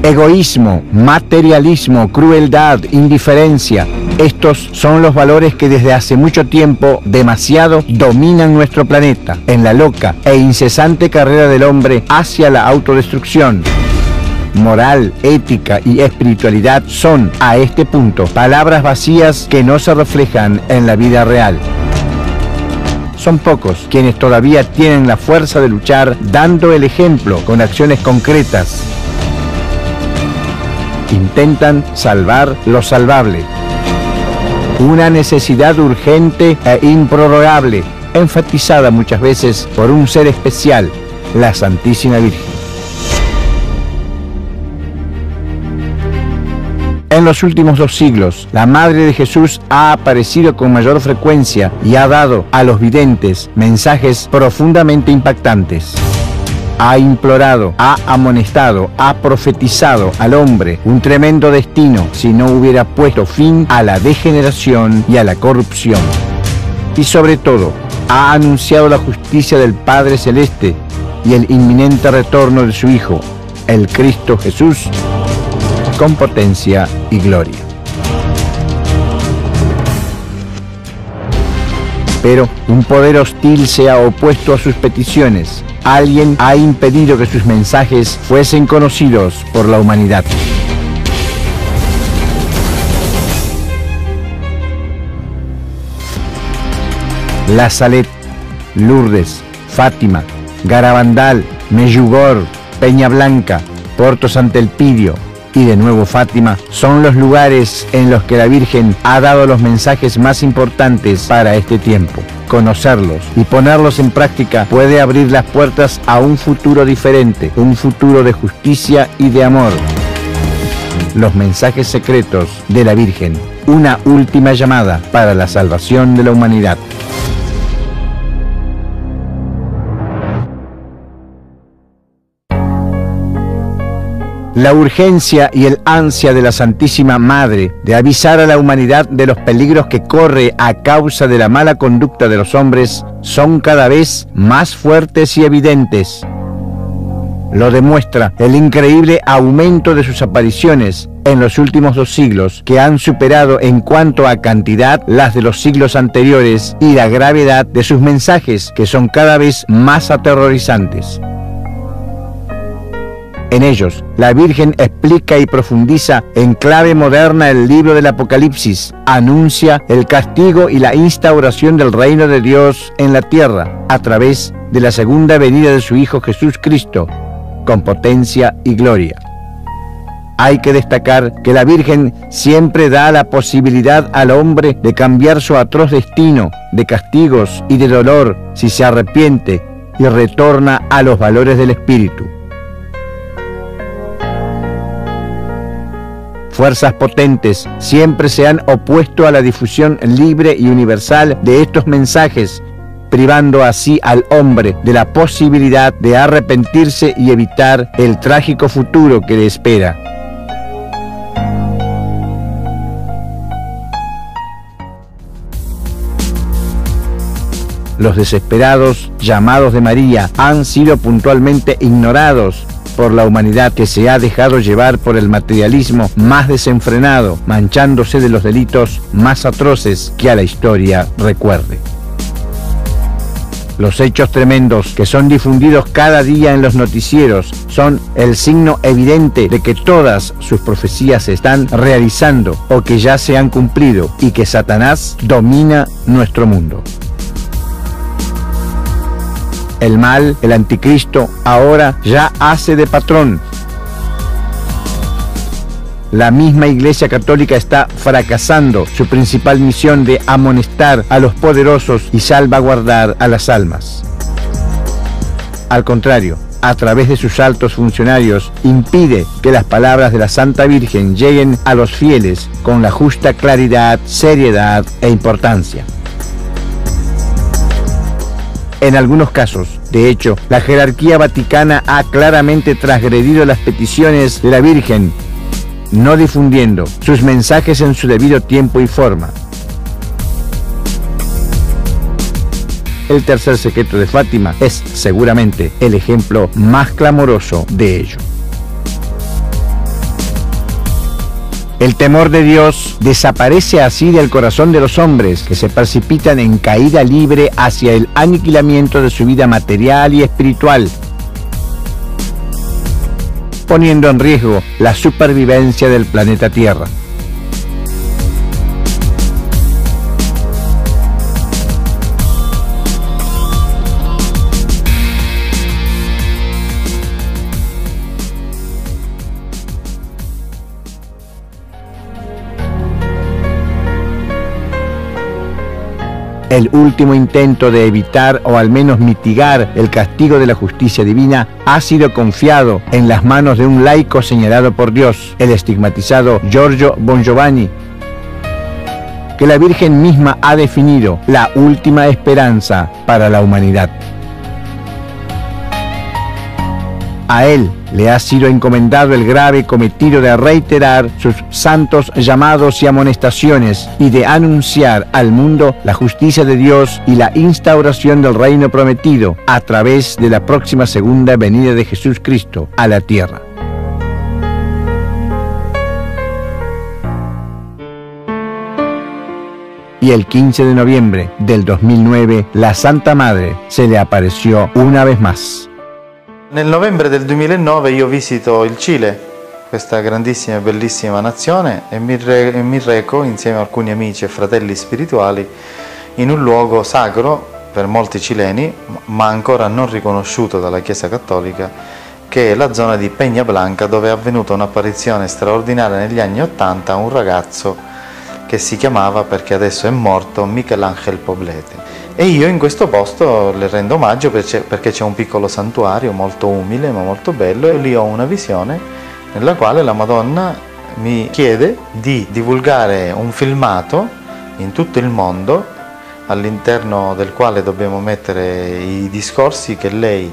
Egoísmo, materialismo, crueldad, indiferencia. Estos son los valores que desde hace mucho tiempo, demasiado, dominan nuestro planeta, en la loca e incesante carrera del hombre hacia la autodestrucción. Moral, ética y espiritualidad son, a este punto, palabras vacías que no se reflejan en la vida real. Son pocos quienes todavía tienen la fuerza de luchar dando el ejemplo con acciones concretas. Intentan salvar lo salvable. Una necesidad urgente e improrrogable, enfatizada muchas veces por un ser especial, la Santísima Virgen. En los últimos 2 siglos, la Madre de Jesús ha aparecido con mayor frecuencia y ha dado a los videntes mensajes profundamente impactantes. Ha implorado, ha amonestado, ha profetizado al hombre un tremendo destino si no hubiera puesto fin a la degeneración y a la corrupción. Y sobre todo, ha anunciado la justicia del Padre Celeste y el inminente retorno de su Hijo, el Cristo Jesús, con potencia y gloria. Pero un poder hostil se ha opuesto a sus peticiones. Alguien ha impedido que sus mensajes fuesen conocidos por la humanidad. La Salet, Lourdes, Fátima, Garabandal, Meyugor, Peña Blanca, Porto Sant'Elpidio y de nuevo Fátima son los lugares en los que la Virgen ha dado los mensajes más importantes para este tiempo. Conocerlos y ponerlos en práctica puede abrir las puertas a un futuro diferente, un futuro de justicia y de amor. Los mensajes secretos de la Virgen, una última llamada para la salvación de la humanidad. La urgencia y el ansia de la Santísima Madre de avisar a la humanidad de los peligros que corre a causa de la mala conducta de los hombres son cada vez más fuertes y evidentes. Lo demuestra el increíble aumento de sus apariciones en los últimos 2 siglos, que han superado en cuanto a cantidad las de los siglos anteriores, y la gravedad de sus mensajes, que son cada vez más aterrorizantes. En ellos, la Virgen explica y profundiza en clave moderna el libro del Apocalipsis, anuncia el castigo y la instauración del reino de Dios en la tierra a través de la segunda venida de su Hijo Jesús Cristo, con potencia y gloria. Hay que destacar que la Virgen siempre da la posibilidad al hombre de cambiar su atroz destino de castigos y de dolor si se arrepiente y retorna a los valores del Espíritu. Fuerzas potentes siempre se han opuesto a la difusión libre y universal de estos mensajes, privando así al hombre de la posibilidad de arrepentirse y evitar el trágico futuro que le espera. Los desesperados llamados de María han sido puntualmente ignorados por la humanidad, que se ha dejado llevar por el materialismo más desenfrenado, manchándose de los delitos más atroces que a la historia recuerde. Los hechos tremendos que son difundidos cada día en los noticieros son el signo evidente de que todas sus profecías se están realizando o que ya se han cumplido, y que Satanás domina nuestro mundo. El mal, el anticristo, ahora ya hace de patrón. La misma Iglesia Católica está fracasando su principal misión de amonestar a los poderosos y salvaguardar a las almas. Al contrario, a través de sus altos funcionarios, impide que las palabras de la Santa Virgen lleguen a los fieles con la justa claridad, seriedad e importancia. En algunos casos, de hecho, la jerarquía vaticana ha claramente transgredido las peticiones de la Virgen, no difundiendo sus mensajes en su debido tiempo y forma. El tercer secreto de Fátima es seguramente el ejemplo más clamoroso de ello. El temor de Dios desaparece así del corazón de los hombres, que se precipitan en caída libre hacia el aniquilamiento de su vida material y espiritual, poniendo en riesgo la supervivencia del planeta Tierra. El último intento de evitar o al menos mitigar el castigo de la justicia divina ha sido confiado en las manos de un laico señalado por Dios, el estigmatizado Giorgio Bongiovanni, que la Virgen misma ha definido la última esperanza para la humanidad. A él le ha sido encomendado el grave cometido de reiterar sus santos llamados y amonestaciones y de anunciar al mundo la justicia de Dios y la instauración del reino prometido a través de la próxima segunda venida de Jesús Cristo a la tierra. Y el 15 de noviembre del 2009, la Santa Madre se le apareció una vez más. Nel novembre del 2009 io visito il Cile, questa grandissima e bellissima nazione, e mi reco insieme a alcuni amici e fratelli spirituali in un luogo sacro per molti cileni, ma ancora non riconosciuto dalla Chiesa Cattolica, che è la zona di Peña Blanca, dove è avvenuta un'apparizione straordinaria negli anni '80 a un ragazzo che si chiamava, perché adesso è morto, Michelangelo Poblete. E io in questo posto le rendo omaggio perché c'è un piccolo santuario molto umile ma molto bello, e lì ho una visione nella quale la Madonna mi chiede di divulgare un filmato in tutto il mondo, all'interno del quale dobbiamo mettere i discorsi che lei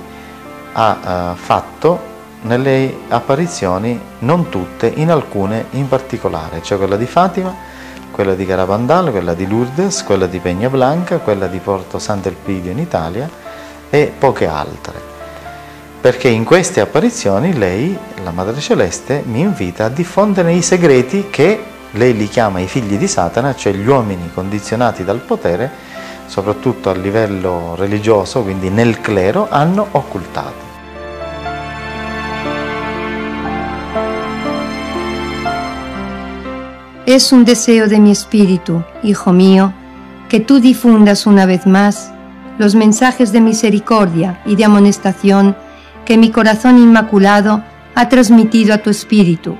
ha fatto nelle apparizioni, non tutte, in alcune in particolare, cioè quella di Fatima, quella di Garabandal, quella di Lourdes, quella di Peña Blanca, quella di Porto Sant'Elpidio in Italia e poche altre. Perché in queste apparizioni lei, la Madre Celeste, mi invita a diffondere i segreti che lei li chiama i figli di Satana, cioè gli uomini condizionati dal potere, soprattutto a livello religioso, quindi nel clero, hanno occultato. Es un deseo de mi espíritu, hijo mío, que tú difundas una vez más los mensajes de misericordia y de amonestación que mi corazón inmaculado ha transmitido a tu espíritu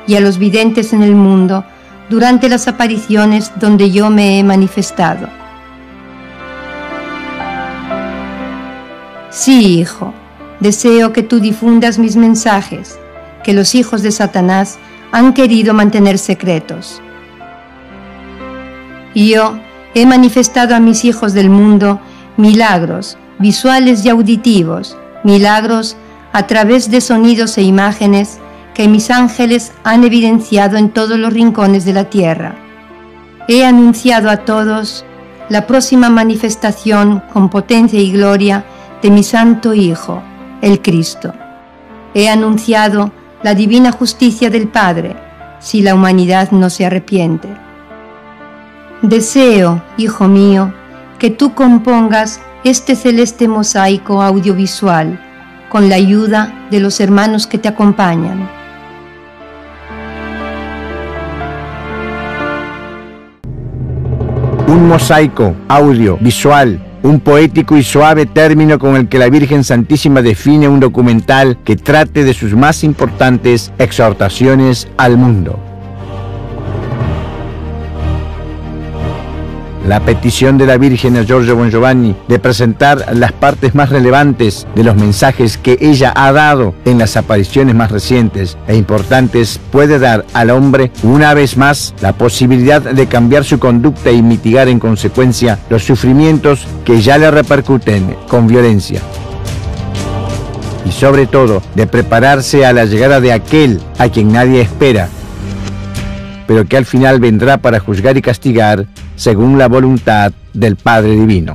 y a los videntes en el mundo durante las apariciones donde yo me he manifestado. Sí, hijo, deseo que tú difundas mis mensajes, que los hijos de Satanás han querido mantener secretos. Yo he manifestado a mis hijos del mundo milagros visuales y auditivos, milagros a través de sonidos e imágenes que mis ángeles han evidenciado en todos los rincones de la tierra. He anunciado a todos la próxima manifestación con potencia y gloria de mi Santo Hijo, el Cristo. He anunciado la divina justicia del Padre, si la humanidad no se arrepiente. Deseo, hijo mío, que tú compongas este celeste mosaico audiovisual con la ayuda de los hermanos que te acompañan. Un mosaico audiovisual, un poético y suave término con el que la Virgen Santísima define un documental que trate de sus más importantes exhortaciones al mundo. La petición de la Virgen a Giorgio Bongiovanni de presentar las partes más relevantes de los mensajes que ella ha dado en las apariciones más recientes e importantes puede dar al hombre una vez más la posibilidad de cambiar su conducta y mitigar en consecuencia los sufrimientos que ya le repercuten con violencia. Y sobre todo de prepararse a la llegada de aquel a quien nadie espera, pero que al final vendrá para juzgar y castigar según la voluntad del Padre Divino.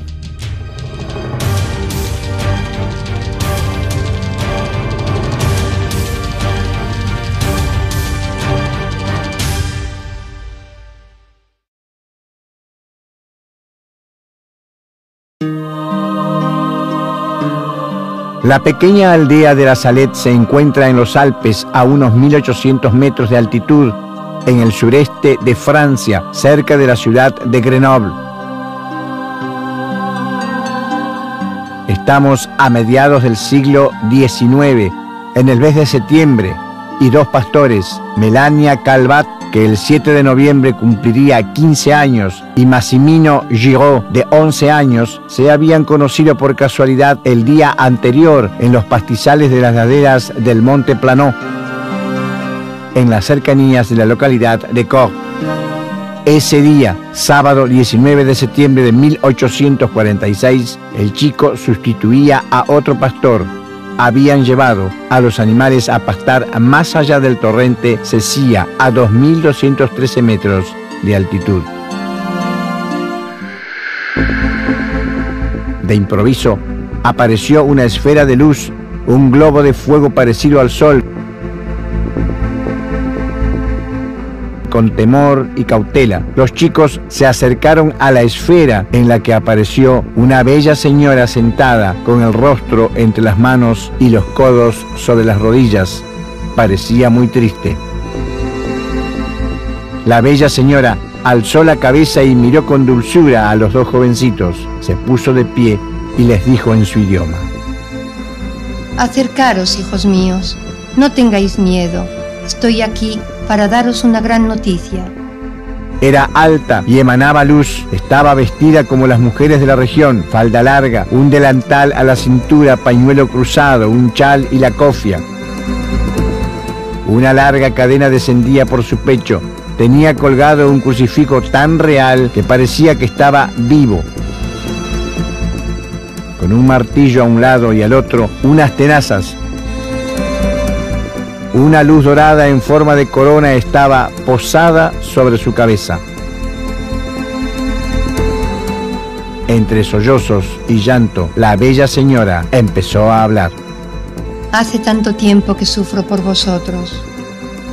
La pequeña aldea de La Salette se encuentra en los Alpes a unos 1800 metros de altitud, en el sureste de Francia, cerca de la ciudad de Grenoble. Estamos a mediados del siglo XIX, en el mes de septiembre, y dos pastores, Melania Calvat, que el 7 de noviembre cumpliría 15 años, y Massimino Giraud, de 11 años, se habían conocido por casualidad el día anterior en los pastizales de las laderas del Monte Planot, en las cercanías de la localidad de Caux. Ese día, sábado 19 de septiembre de 1846, el chico sustituía a otro pastor. Habían llevado a los animales a pastar más allá del torrente Sesia, a 2213 metros de altitud. De improviso, apareció una esfera de luz, un globo de fuego parecido al sol. Con temor y cautela, los chicos se acercaron a la esfera, en la que apareció una bella señora sentada con el rostro entre las manos y los codos sobre las rodillas. Parecía muy triste. La bella señora alzó la cabeza y miró con dulzura a los dos jovencitos. Se puso de pie y les dijo en su idioma: Acercaros, hijos míos, no tengáis miedo. Estoy aquí para daros una gran noticia. Era alta y emanaba luz. Estaba vestida como las mujeres de la región, falda larga, un delantal a la cintura, pañuelo cruzado, un chal y la cofia. Una larga cadena descendía por su pecho. Tenía colgado un crucifijo tan real que parecía que estaba vivo. Con un martillo a un lado y al otro, unas tenazas. Una luz dorada en forma de corona estaba posada sobre su cabeza. Entre sollozos y llanto, la bella señora empezó a hablar. Hace tanto tiempo que sufro por vosotros.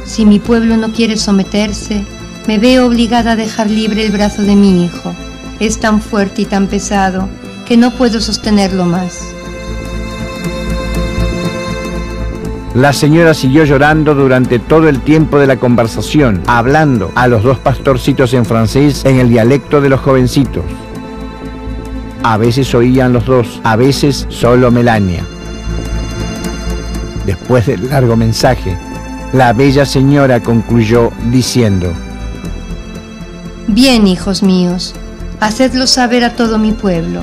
Si mi pueblo no quiere someterse, me veo obligada a dejar libre el brazo de mi hijo. Es tan fuerte y tan pesado que no puedo sostenerlo más. La señora siguió llorando durante todo el tiempo de la conversación, hablando a los dos pastorcitos en francés en el dialecto de los jovencitos. A veces oían los dos, a veces solo Melania. Después del largo mensaje, la bella señora concluyó diciendo: Bien, hijos míos, hacedlo saber a todo mi pueblo.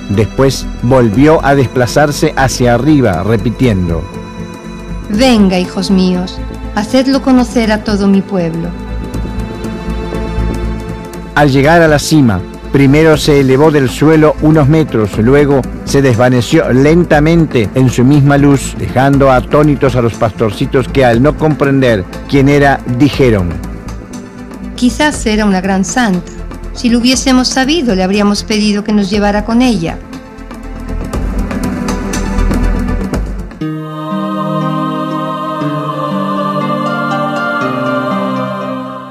Después volvió a desplazarse hacia arriba, repitiendo: Venga, hijos míos, hacedlo conocer a todo mi pueblo. Al llegar a la cima, primero se elevó del suelo unos metros, luego se desvaneció lentamente en su misma luz, dejando atónitos a los pastorcitos que, al no comprender quién era, dijeron: Quizás era una gran santa. Si lo hubiésemos sabido, le habríamos pedido que nos llevara con ella.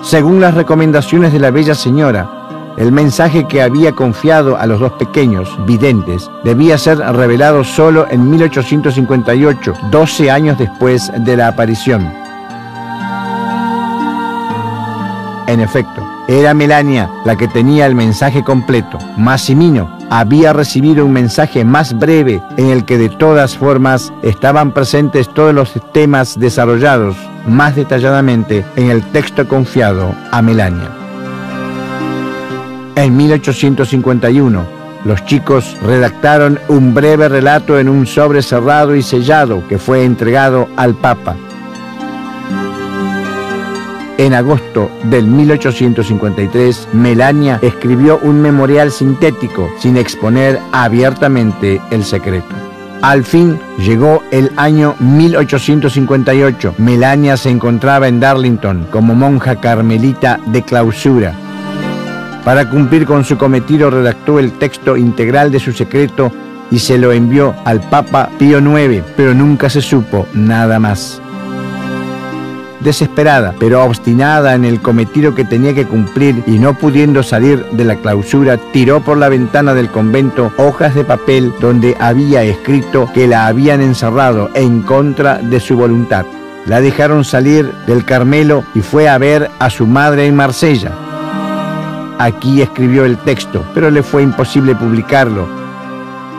Según las recomendaciones de la bella señora, el mensaje que había confiado a los dos pequeños videntes debía ser revelado solo en 1858, 12 años después de la aparición. En efecto, era Melania la que tenía el mensaje completo. Massimino había recibido un mensaje más breve en el que de todas formas estaban presentes todos los temas desarrollados más detalladamente en el texto confiado a Melania. En 1851, los chicos redactaron un breve relato en un sobre cerrado y sellado que fue entregado al Papa. En agosto del 1853, Melania escribió un memorial sintético sin exponer abiertamente el secreto. Al fin llegó el año 1858. Melania se encontraba en Darlington como monja carmelita de clausura. Para cumplir con su cometido, redactó el texto integral de su secreto y se lo envió al Papa Pío IX, pero nunca se supo nada más. desesperada, pero obstinada en el cometido que tenía que cumplir y no pudiendo salir de la clausura, tiró por la ventana del convento hojas de papel donde había escrito que la habían encerrado en contra de su voluntad. La dejaron salir del Carmelo y fue a ver a su madre en Marsella. Aquí escribió el texto, pero le fue imposible publicarlo,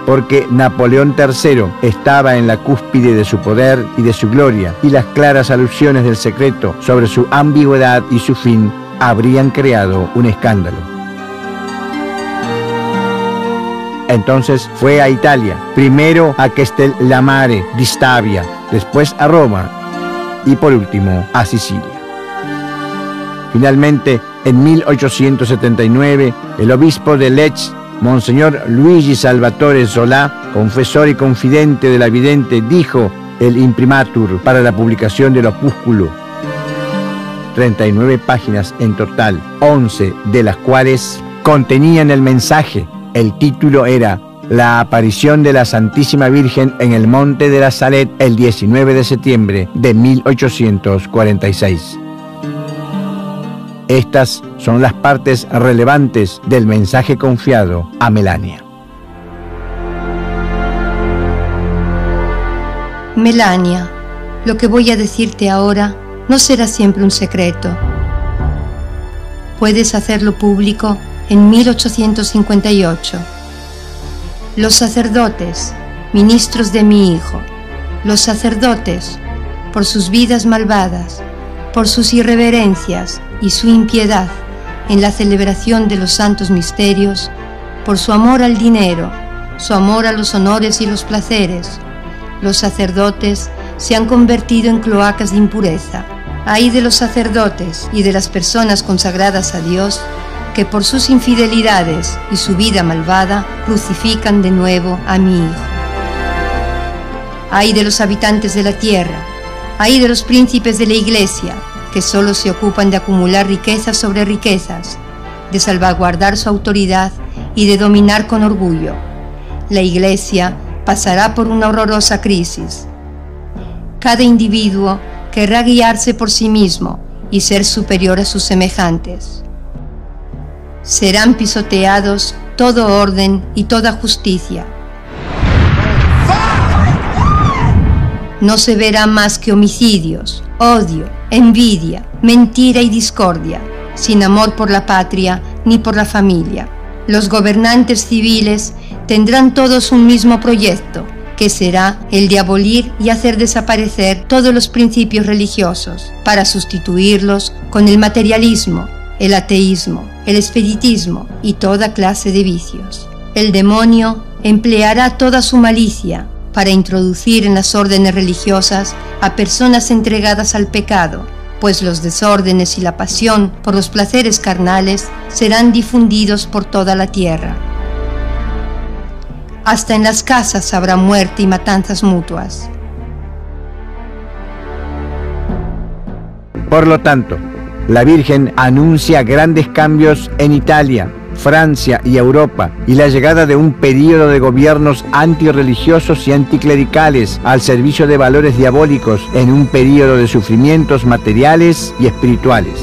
porque Napoleón III estaba en la cúspide de su poder y de su gloria, y las claras alusiones del secreto sobre su ambigüedad y su fin habrían creado un escándalo. Entonces fue a Italia, primero a Castellammare di Stabia, después a Roma y por último a Sicilia. Finalmente, en 1879, el obispo de Lecce, Monseñor Luigi Salvatore Solà, confesor y confidente de la vidente, dijo el imprimatur para la publicación del opúsculo. 39 páginas en total, 11 de las cuales contenían el mensaje. El título era La aparición de la Santísima Virgen en el Monte de la Salette el 19 de septiembre de 1846. Estas son las partes relevantes del mensaje confiado a Melania. Melania, lo que voy a decirte ahora no será siempre un secreto. Puedes hacerlo público en 1858. Los sacerdotes, ministros de mi hijo, los sacerdotes, por sus vidas malvadas, por sus irreverencias y su impiedad en la celebración de los santos misterios, por su amor al dinero, su amor a los honores y los placeres, los sacerdotes se han convertido en cloacas de impureza. Ay de los sacerdotes y de las personas consagradas a Dios que por sus infidelidades y su vida malvada crucifican de nuevo a mi hijo. Ay de los habitantes de la tierra, ay de los príncipes de la Iglesia, que solo se ocupan de acumular riquezas sobre riquezas, de salvaguardar su autoridad y de dominar con orgullo. La Iglesia pasará por una horrorosa crisis. Cada individuo querrá guiarse por sí mismo y ser superior a sus semejantes. Serán pisoteados todo orden y toda justicia. No se verá más que homicidios, odio, envidia, mentira y discordia, sin amor por la patria ni por la familia. Los gobernantes civiles tendrán todos un mismo proyecto, que será el de abolir y hacer desaparecer todos los principios religiosos, para sustituirlos con el materialismo, el ateísmo, el espiritismo y toda clase de vicios. El demonio empleará toda su malicia para introducir en las órdenes religiosas a personas entregadas al pecado, pues los desórdenes y la pasión por los placeres carnales serán difundidos por toda la tierra. Hasta en las casas habrá muerte y matanzas mutuas. Por lo tanto, la Virgen anuncia grandes cambios en Italia, Francia y Europa, y la llegada de un período de gobiernos antirreligiosos y anticlericales al servicio de valores diabólicos en un período de sufrimientos materiales y espirituales.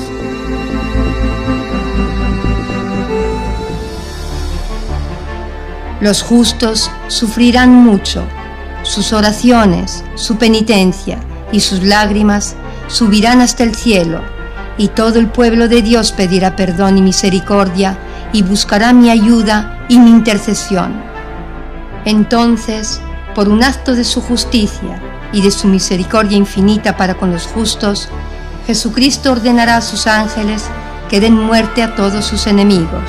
Los justos sufrirán mucho. Sus oraciones, su penitencia y sus lágrimas subirán hasta el cielo, y todo el pueblo de Dios pedirá perdón y misericordia y buscará mi ayuda y mi intercesión. Entonces, por un acto de su justicia y de su misericordia infinita para con los justos, Jesucristo ordenará a sus ángeles que den muerte a todos sus enemigos.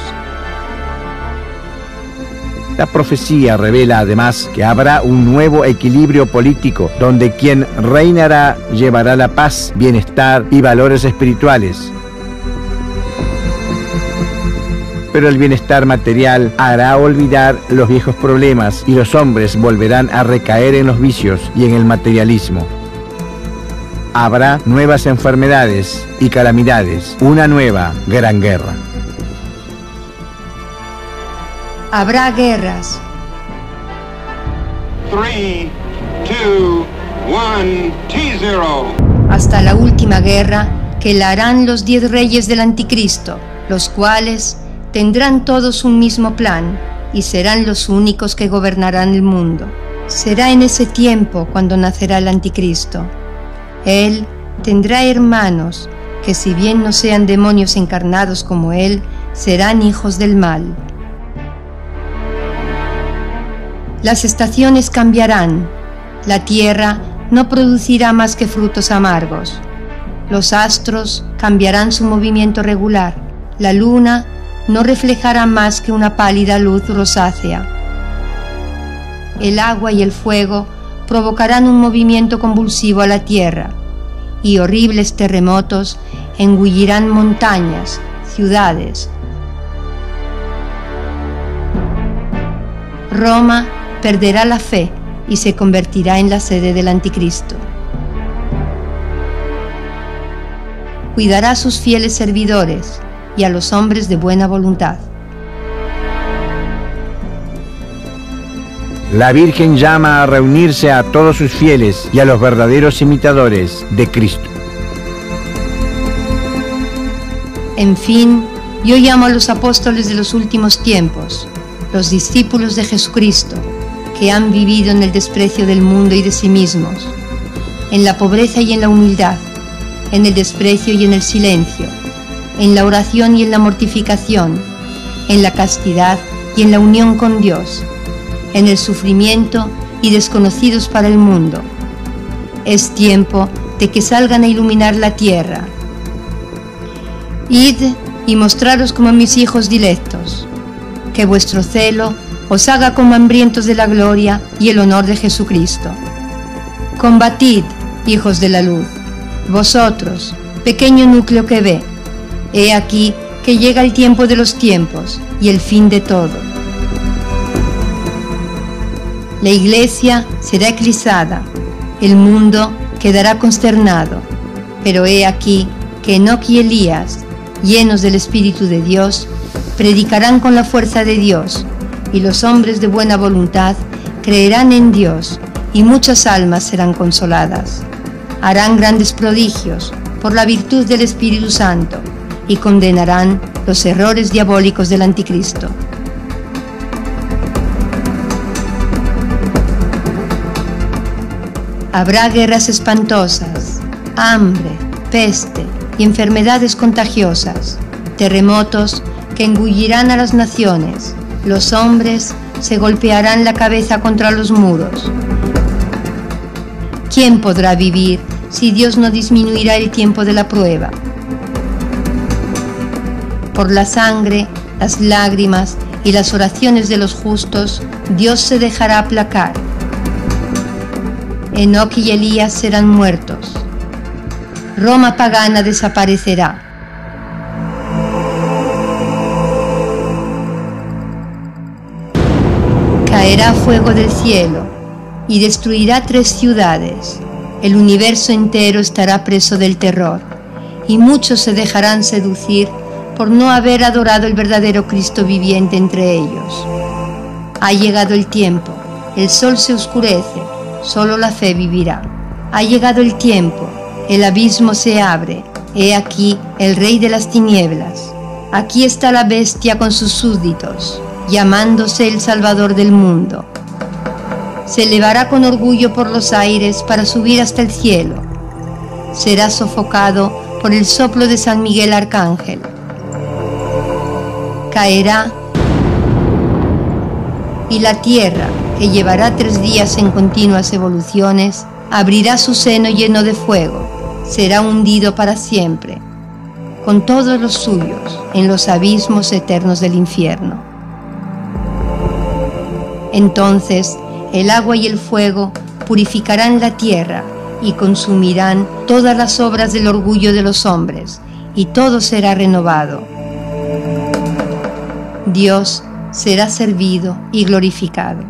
La profecía revela además que habrá un nuevo equilibrio político donde quien reinará llevará la paz, bienestar y valores espirituales. Pero el bienestar material hará olvidar los viejos problemas y los hombres volverán a recaer en los vicios y en el materialismo. Habrá nuevas enfermedades y calamidades, una nueva gran guerra. Habrá guerras. 3, 2, 1, T0. hasta la última guerra que la harán los 10 reyes del Anticristo, los cuales tendrán todos un mismo plan y serán los únicos que gobernarán el mundo. Será en ese tiempo cuando nacerá el Anticristo. Él tendrá hermanos que, si bien no sean demonios encarnados como él, serán hijos del mal. Las estaciones cambiarán. La tierra no producirá más que frutos amargos. Los astros cambiarán su movimiento regular. La luna no reflejará más que una pálida luz rosácea. El agua y el fuego provocarán un movimiento convulsivo a la tierra, y horribles terremotos engullirán montañas, ciudades. Roma perderá la fe y se convertirá en la sede del Anticristo. Cuidará a sus fieles servidores y a los hombres de buena voluntad. La Virgen llama a reunirse a todos sus fieles y a los verdaderos imitadores de Cristo. En fin, yo llamo a los apóstoles de los últimos tiempos, los discípulos de Jesucristo, que han vivido en el desprecio del mundo y de sí mismos, en la pobreza y en la humildad, en el desprecio y en el silencio, en la oración y en la mortificación, en la castidad y en la unión con Dios, en el sufrimiento y desconocidos para el mundo. Es tiempo de que salgan a iluminar la tierra. Id y mostraros como mis hijos dilectos, que vuestro celo os haga como hambrientos de la gloria y el honor de Jesucristo. Combatid, hijos de la luz, vosotros, pequeño núcleo que ve. He aquí que llega el tiempo de los tiempos y el fin de todo. La Iglesia será eclipsada, el mundo quedará consternado, pero he aquí que Enoc y Elías, llenos del Espíritu de Dios, predicarán con la fuerza de Dios, y los hombres de buena voluntad creerán en Dios, y muchas almas serán consoladas. Harán grandes prodigios por la virtud del Espíritu Santo, y condenarán los errores diabólicos del Anticristo. Habrá guerras espantosas, hambre, peste y enfermedades contagiosas, terremotos que engullirán a las naciones. Los hombres se golpearán la cabeza contra los muros. ¿Quién podrá vivir si Dios no disminuirá el tiempo de la prueba? Por la sangre, las lágrimas y las oraciones de los justos, Dios se dejará aplacar. Enoc y Elías serán muertos. Roma pagana desaparecerá. Caerá fuego del cielo y destruirá 3 ciudades. El universo entero estará preso del terror, y muchos se dejarán seducir por no haber adorado el verdadero Cristo viviente entre ellos. Ha llegado el tiempo, el sol se oscurece, solo la fe vivirá. Ha llegado el tiempo, el abismo se abre, he aquí el rey de las tinieblas. Aquí está la bestia con sus súbditos, llamándose el Salvador del mundo. Se elevará con orgullo por los aires para subir hasta el cielo. Será sofocado por el soplo de San Miguel Arcángel. Caerá, y la tierra, que llevará 3 días en continuas evoluciones, abrirá su seno lleno de fuego, será hundido para siempre, con todos los suyos, en los abismos eternos del infierno. Entonces, el agua y el fuego purificarán la tierra y consumirán todas las obras del orgullo de los hombres, y todo será renovado. Dios será servido y glorificado.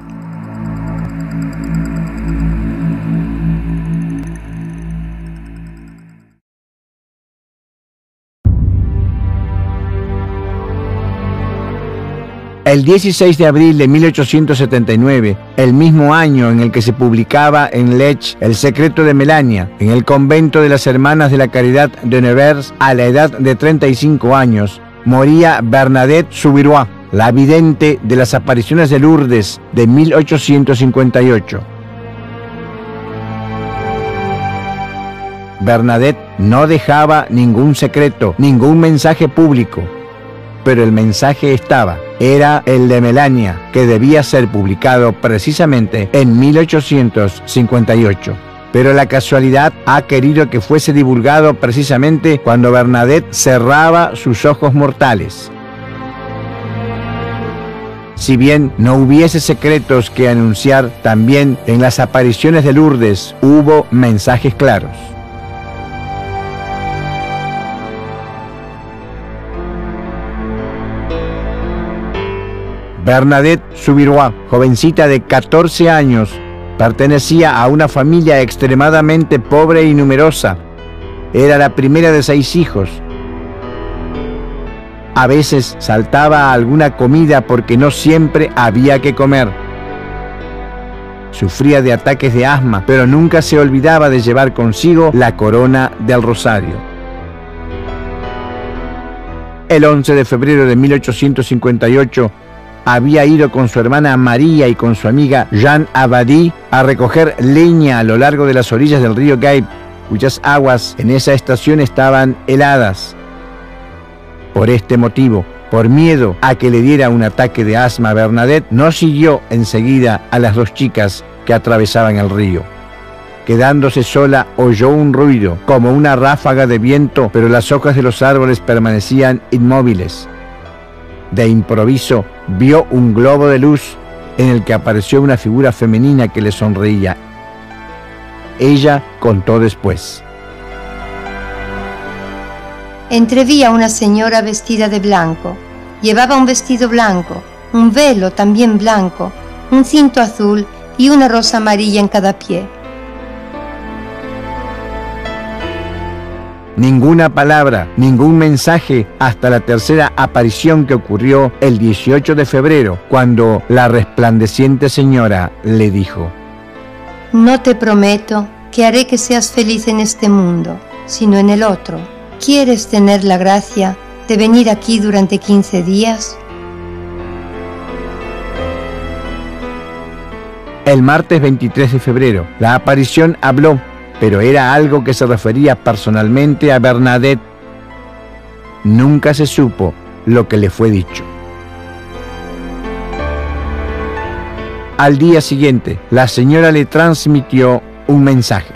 El El 16 de abril de 1879, el mismo año en el que se publicaba en Lech El secreto de Melania, en el convento de las Hermanas de la Caridad de Nevers, a la edad de 35 años, moría Bernadette Soubirous, la vidente de las apariciones de Lourdes de 1858. Bernadette no dejaba ningún secreto, ningún mensaje público, pero el mensaje estaba. Era el de Melania, que debía ser publicado precisamente en 1858. Pero la casualidad ha querido que fuese divulgado precisamente cuando Bernadette cerraba sus ojos mortales. Si bien no hubiese secretos que anunciar, también en las apariciones de Lourdes hubo mensajes claros. Bernadette Soubirous, jovencita de 14 años, pertenecía a una familia extremadamente pobre y numerosa. Era la primera de 6 hijos. A veces saltaba a alguna comida porque no siempre había que comer. Sufría de ataques de asma, pero nunca se olvidaba de llevar consigo la corona del rosario. El 11 de febrero de 1858, había ido con su hermana María y con su amiga Jeanne Abadie a recoger leña a lo largo de las orillas del río Gave, cuyas aguas en esa estación estaban heladas. Por este motivo, por miedo a que le diera un ataque de asma, Bernadette no siguió enseguida a las 2 chicas que atravesaban el río. Quedándose sola, oyó un ruido, como una ráfaga de viento, pero las hojas de los árboles permanecían inmóviles. De improviso, vio un globo de luz en el que apareció una figura femenina que le sonreía. Ella contó después. Entreví a una señora vestida de blanco. Llevaba un vestido blanco, un velo también blanco, un cinto azul y una rosa amarilla en cada pie. Ninguna palabra, ningún mensaje hasta la tercera aparición que ocurrió el 18 de febrero, cuando la resplandeciente señora le dijo: No te prometo que haré que seas feliz en este mundo, sino en el otro. ¿Quieres tener la gracia de venir aquí durante 15 días? El martes 23 de febrero, la aparición habló, pero era algo que se refería personalmente a Bernadette. Nunca se supo lo que le fue dicho. Al día siguiente, la señora le transmitió un mensaje.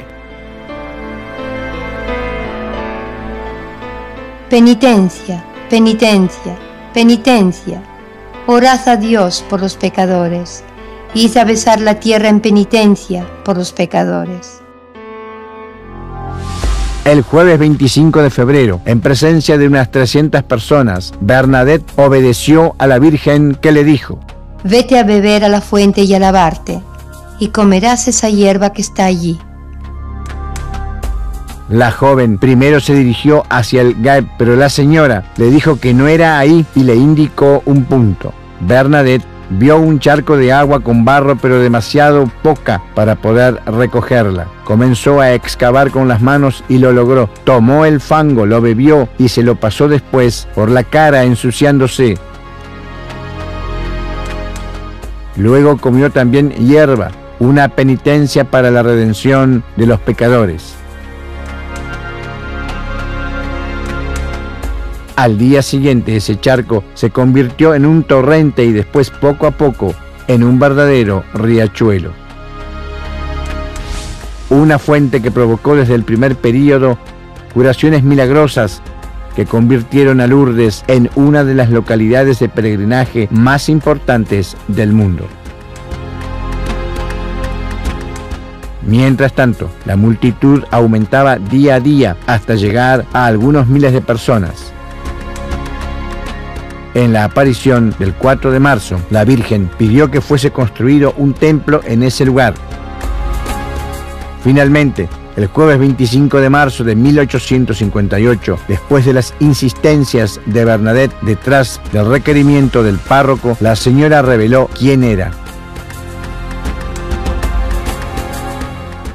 Penitencia, penitencia, penitencia. Orad a Dios por los pecadores. Id a besar la tierra en penitencia por los pecadores. El jueves 25 de febrero, en presencia de unas 300 personas, Bernadette obedeció a la Virgen, que le dijo: Vete a beber a la fuente y a lavarte, y comerás esa hierba que está allí. La joven primero se dirigió hacia el Gave, pero la señora le dijo que no era ahí y le indicó un punto. Bernadette vio un charco de agua con barro, pero demasiado poca para poder recogerla. Comenzó a excavar con las manos y lo logró. Tomó el fango, lo bebió y se lo pasó después por la cara, ensuciándose. Luego comió también hierba, una penitencia para la redención de los pecadores. Al día siguiente, ese charco se convirtió en un torrente y después, poco a poco, en un verdadero riachuelo. Una fuente que provocó desde el primer período curaciones milagrosas que convirtieron a Lourdes en una de las localidades de peregrinaje más importantes del mundo. Mientras tanto, la multitud aumentaba día a día hasta llegar a algunos miles de personas. En la aparición del 4 de marzo, la Virgen pidió que fuese construido un templo en ese lugar. Finalmente, El jueves 25 de marzo de 1858, después de las insistencias de Bernadette detrás del requerimiento del párroco, la señora reveló quién era.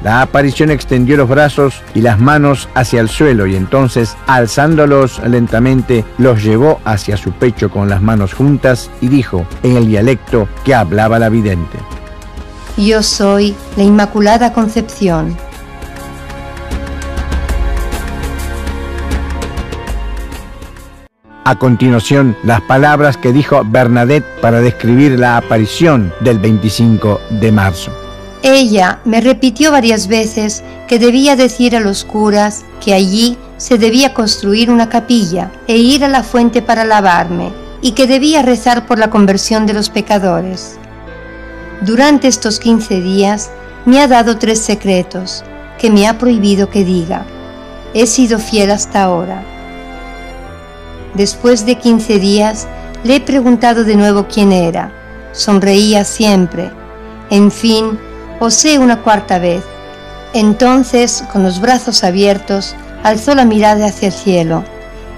La aparición extendió los brazos y las manos hacia el suelo y entonces, alzándolos lentamente, los llevó hacia su pecho con las manos juntas y dijo, en el dialecto que hablaba la vidente: Yo soy la Inmaculada Concepción. A continuación, las palabras que dijo Bernadette para describir la aparición del 25 de marzo. Ella me repitió varias veces que debía decir a los curas que allí se debía construir una capilla e ir a la fuente para lavarme, y que debía rezar por la conversión de los pecadores. Durante estos 15 días me ha dado 3 secretos que me ha prohibido que diga. He sido fiel hasta ahora. Después de 15 días le he preguntado de nuevo quién era. Sonreía siempre. En fin, osé una 4ª vez. Entonces, con los brazos abiertos, alzó la mirada hacia el cielo.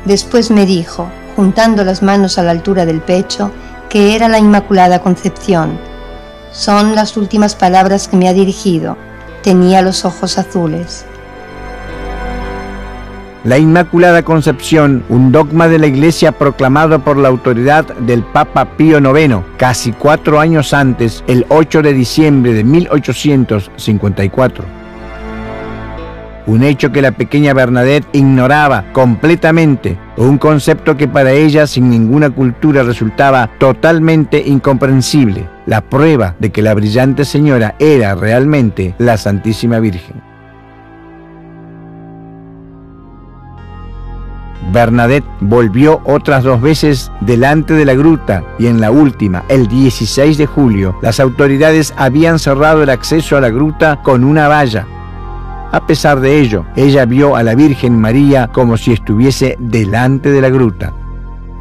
Después me dijo, juntando las manos a la altura del pecho, que era la Inmaculada Concepción. Son las últimas palabras que me ha dirigido. Tenía los ojos azules. La Inmaculada Concepción, un dogma de la Iglesia proclamado por la autoridad del Papa Pío IX, casi 4 años antes, el 8 de diciembre de 1854. Un hecho que la pequeña Bernadette ignoraba completamente, un concepto que para ella, sin ninguna cultura, resultaba totalmente incomprensible, la prueba de que la brillante señora era realmente la Santísima Virgen. Bernadette volvió otras 2 veces delante de la gruta y en la última, el 16 de julio, las autoridades habían cerrado el acceso a la gruta con una valla. A pesar de ello, ella vio a la Virgen María como si estuviese delante de la gruta.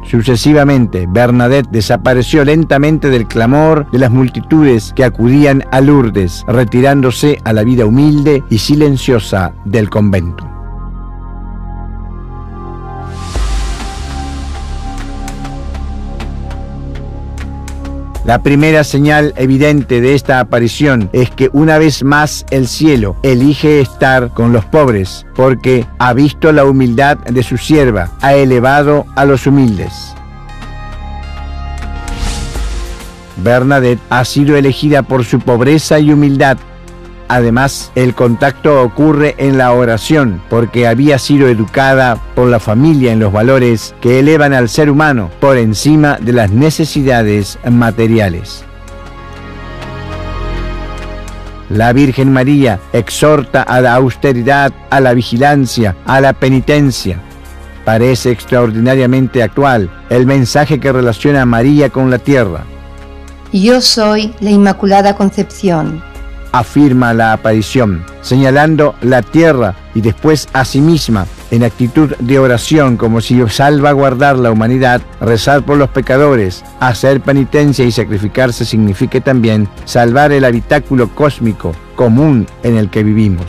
Sucesivamente, Bernadette desapareció lentamente del clamor de las multitudes que acudían a Lourdes, retirándose a la vida humilde y silenciosa del convento. La primera señal evidente de esta aparición es que una vez más el cielo elige estar con los pobres, porque ha visto la humildad de su sierva, ha elevado a los humildes. Bernadette ha sido elegida por su pobreza y humildad. Además, el contacto ocurre en la oración, porque había sido educada por la familia en los valores que elevan al ser humano por encima de las necesidades materiales. La Virgen María exhorta a la austeridad, a la vigilancia, a la penitencia. Parece extraordinariamente actual el mensaje que relaciona a María con la tierra. Yo soy la Inmaculada Concepción, afirma la aparición, señalando la tierra y después a sí misma, en actitud de oración, como si salvaguardar la humanidad, rezar por los pecadores, hacer penitencia y sacrificarse signifique también salvar el habitáculo cósmico común en el que vivimos.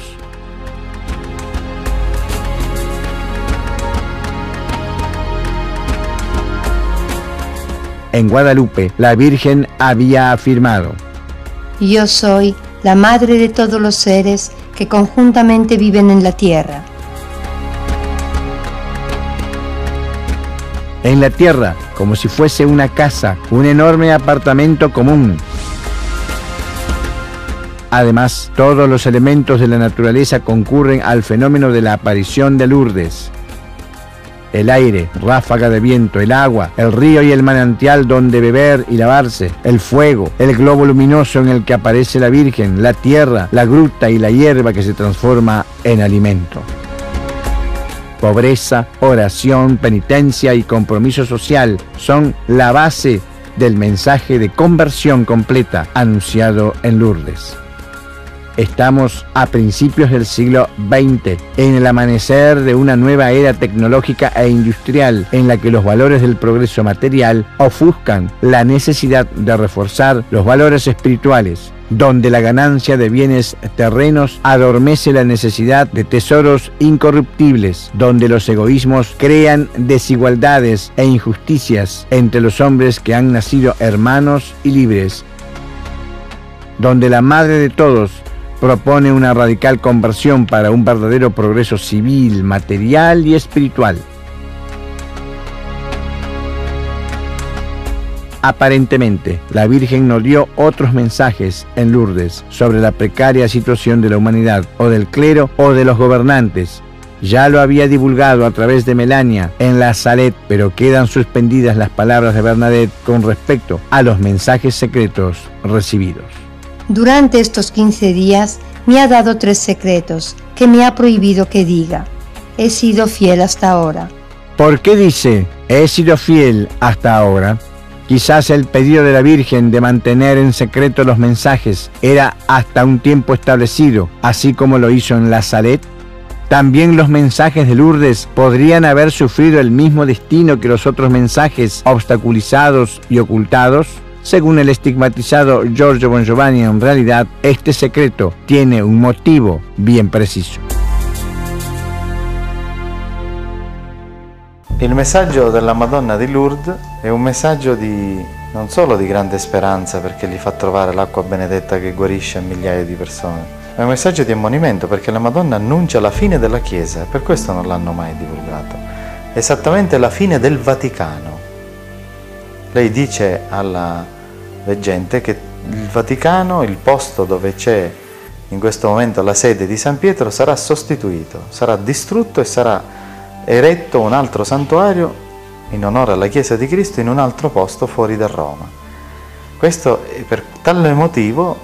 En Guadalupe, la Virgen había afirmado: Yo soy la madre de todos los seres que conjuntamente viven en la tierra. En la tierra, como si fuese una casa, un enorme apartamento común. Además, todos los elementos de la naturaleza concurren al fenómeno de la aparición de Lourdes. El aire, ráfaga de viento, el agua, el río y el manantial donde beber y lavarse, el fuego, el globo luminoso en el que aparece la Virgen, la tierra, la gruta y la hierba que se transforma en alimento. Pobreza, oración, penitencia y compromiso social son la base del mensaje de conversión completa anunciado en Lourdes. Estamos a principios del siglo XX, en el amanecer de una nueva era tecnológica e industrial, en la que los valores del progreso material ofuscan la necesidad de reforzar los valores espirituales, donde la ganancia de bienes terrenos adormece la necesidad de tesoros incorruptibles, donde los egoísmos crean desigualdades e injusticias entre los hombres que han nacido hermanos y libres, donde la Madre de todos propone una radical conversión para un verdadero progreso civil, material y espiritual. Aparentemente, la Virgen nos dio otros mensajes en Lourdes sobre la precaria situación de la humanidad, o del clero, o de los gobernantes. Ya lo había divulgado a través de Melania en la Salet, pero quedan suspendidas las palabras de Bernadette con respecto a los mensajes secretos recibidos. Durante estos 15 días me ha dado 3 secretos que me ha prohibido que diga. He sido fiel hasta ahora. ¿Por qué dice, he sido fiel hasta ahora? Quizás el pedido de la Virgen de mantener en secreto los mensajes era hasta un tiempo establecido, así como lo hizo en la Salet. También los mensajes de Lourdes podrían haber sufrido el mismo destino que los otros mensajes obstaculizados y ocultados. Según el estigmatizado Giorgio Bongiovanni, en realidad, este secreto tiene un motivo bien preciso. Il messaggio della Madonna di Lourdes è un messaggio non solo di grande speranza, perché gli fa trovare l'acqua benedetta che guarisce migliaia di persone, ma è un messaggio di ammonimento, perché la Madonna annuncia la fine della Chiesa, e per questo non l'hanno mai divulgato. Esattamente la fine del Vaticano. Lei dice alla gente che il Vaticano, il posto dove c'è in questo momento la sede di San Pietro, sarà sostituito, sarà distrutto e sarà eretto un altro santuario in onore alla Chiesa di Cristo in un altro posto fuori da Roma. Questo, per tale motivo,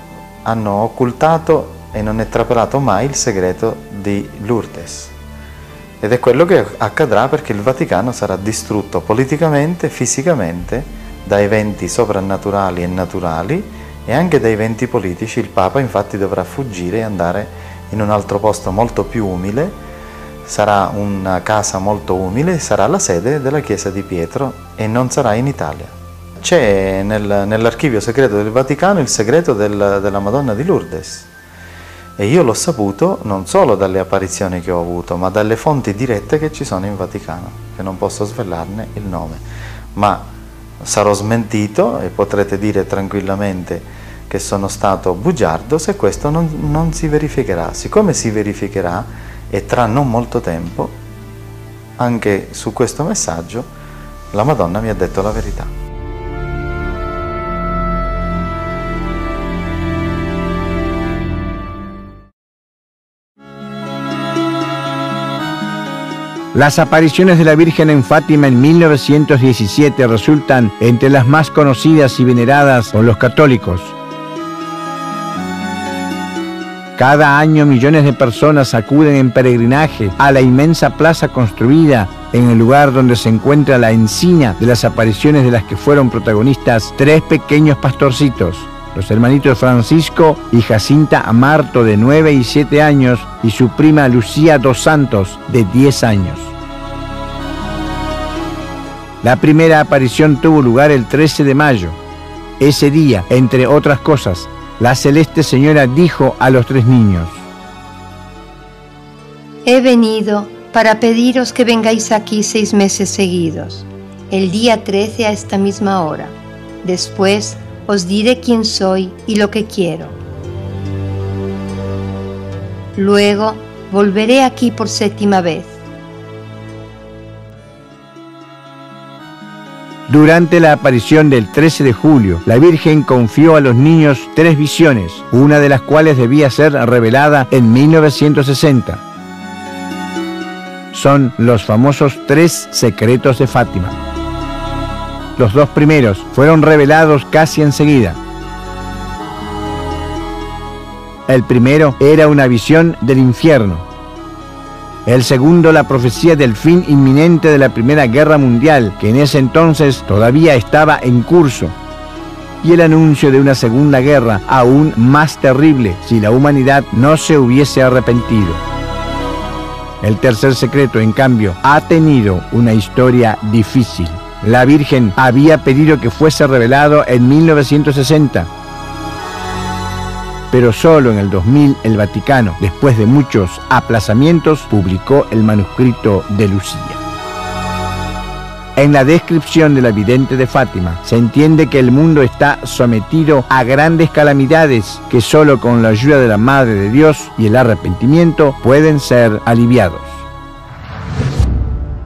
hanno occultato e non è trapelato mai il segreto di Lourdes. Ed è quello che accadrà, perché il Vaticano sarà distrutto politicamente, fisicamente, da eventi soprannaturali e naturali e anche da eventi politici. Il Papa infatti dovrà fuggire e andare in un altro posto molto più umile. Sarà una casa molto umile, sarà la sede della Chiesa di Pietro e non sarà in Italia. C'è nell'archivio segreto del Vaticano il segreto della Madonna di Lourdes, e io l'ho saputo non solo dalle apparizioni che ho avuto, ma dalle fonti dirette che ci sono in Vaticano, che non posso svelarne il nome, ma sarò smentito e potrete dire tranquillamente che sono stato bugiardo se questo non si verificherà. Siccome si verificherà, e tra non molto tempo, anche su questo messaggio, la Madonna mi ha detto la verità. Las apariciones de la Virgen en Fátima en 1917 resultan entre las más conocidas y veneradas por los católicos. Cada año millones de personas acuden en peregrinaje a la inmensa plaza construida en el lugar donde se encuentra la encina de las apariciones de las que fueron protagonistas 3 pequeños pastorcitos, los hermanitos Francisco y Jacinta Amarto, de 9 y 7 años, y su prima Lucía dos Santos, de 10 años. La primera aparición tuvo lugar el 13 de mayo. Ese día, entre otras cosas, la Celeste Señora dijo a los 3 niños: He venido para pediros que vengáis aquí 6 meses seguidos, el día 13 a esta misma hora. Después os diré quién soy y lo que quiero. Luego volveré aquí por 7ª vez. Durante la aparición del 13 de julio, la Virgen confió a los niños 3 visiones, una de las cuales debía ser revelada en 1960. Son los famosos 3 secretos de Fátima. Los 2 primeros fueron revelados casi enseguida. El primero era una visión del infierno. El segundo, la profecía del fin inminente de la Primera Guerra Mundial, que en ese entonces todavía estaba en curso. Y el anuncio de una segunda guerra aún más terrible si la humanidad no se hubiese arrepentido. El tercer secreto, en cambio, ha tenido una historia difícil. La Virgen había pedido que fuese revelado en 1960. pero solo en el 2000 el Vaticano, después de muchos aplazamientos, publicó el manuscrito de Lucía. En la descripción de la vidente de Fátima se entiende que el mundo está sometido a grandes calamidades que solo con la ayuda de la Madre de Dios y el arrepentimiento pueden ser aliviados.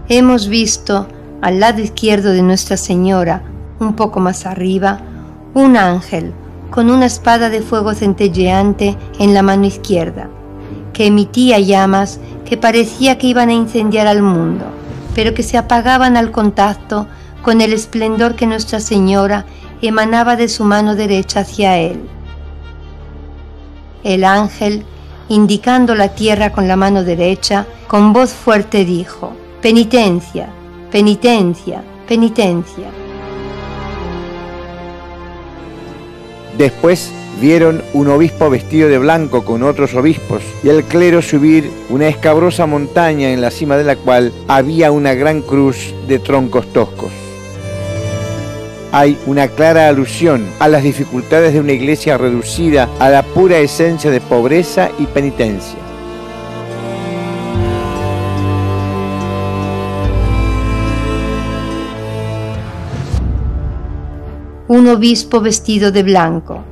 Hemos visto al lado izquierdo de Nuestra Señora, un poco más arriba, un ángel con una espada de fuego centelleante en la mano izquierda, que emitía llamas que parecía que iban a incendiar al mundo, pero que se apagaban al contacto con el esplendor que Nuestra Señora emanaba de su mano derecha hacia él. El ángel, indicando la tierra con la mano derecha, con voz fuerte dijo: «Penitencia, penitencia, penitencia». Después vieron un obispo vestido de blanco con otros obispos y el clero subir una escabrosa montaña en la cima de la cual había una gran cruz de troncos toscos. Hay una clara alusión a las dificultades de una iglesia reducida a la pura esencia de pobreza y penitencia. Un obispo vestido de blanco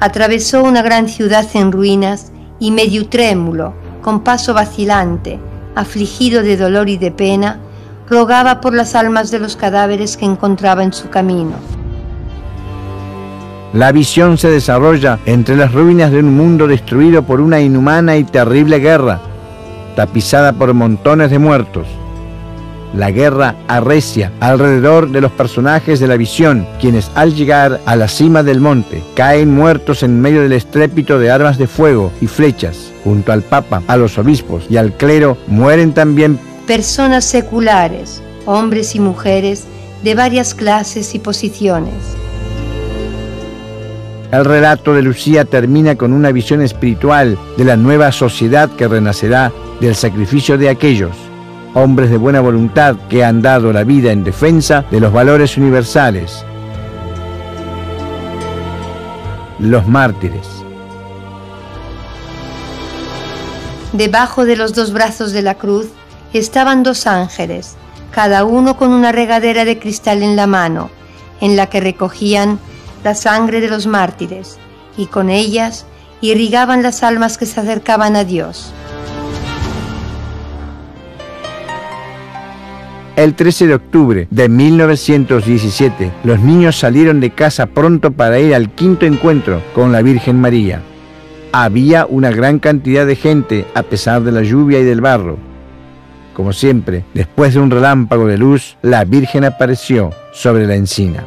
atravesó una gran ciudad en ruinas y medio trémulo, con paso vacilante, afligido de dolor y de pena, rogaba por las almas de los cadáveres que encontraba en su camino. La visión se desarrolla entre las ruinas de un mundo destruido por una inhumana y terrible guerra, tapizada por montones de muertos. La guerra arrecia alrededor de los personajes de la visión, quienes al llegar a la cima del monte caen muertos en medio del estrépito de armas de fuego y flechas. Junto al Papa, a los obispos y al clero mueren también personas seculares, hombres y mujeres de varias clases y posiciones. El relato de Lucía termina con una visión espiritual de la nueva sociedad que renacerá del sacrificio de aquellos hombres de buena voluntad que han dado la vida en defensa de los valores universales, los mártires. Debajo de los dos brazos de la cruz estaban dos ángeles, cada uno con una regadera de cristal en la mano, en la que recogían la sangre de los mártires, y con ellas irrigaban las almas que se acercaban a Dios. El 13 de octubre de 1917, los niños salieron de casa pronto para ir al quinto encuentro con la Virgen María. Había una gran cantidad de gente a pesar de la lluvia y del barro. Como siempre, después de un relámpago de luz, la Virgen apareció sobre la encina.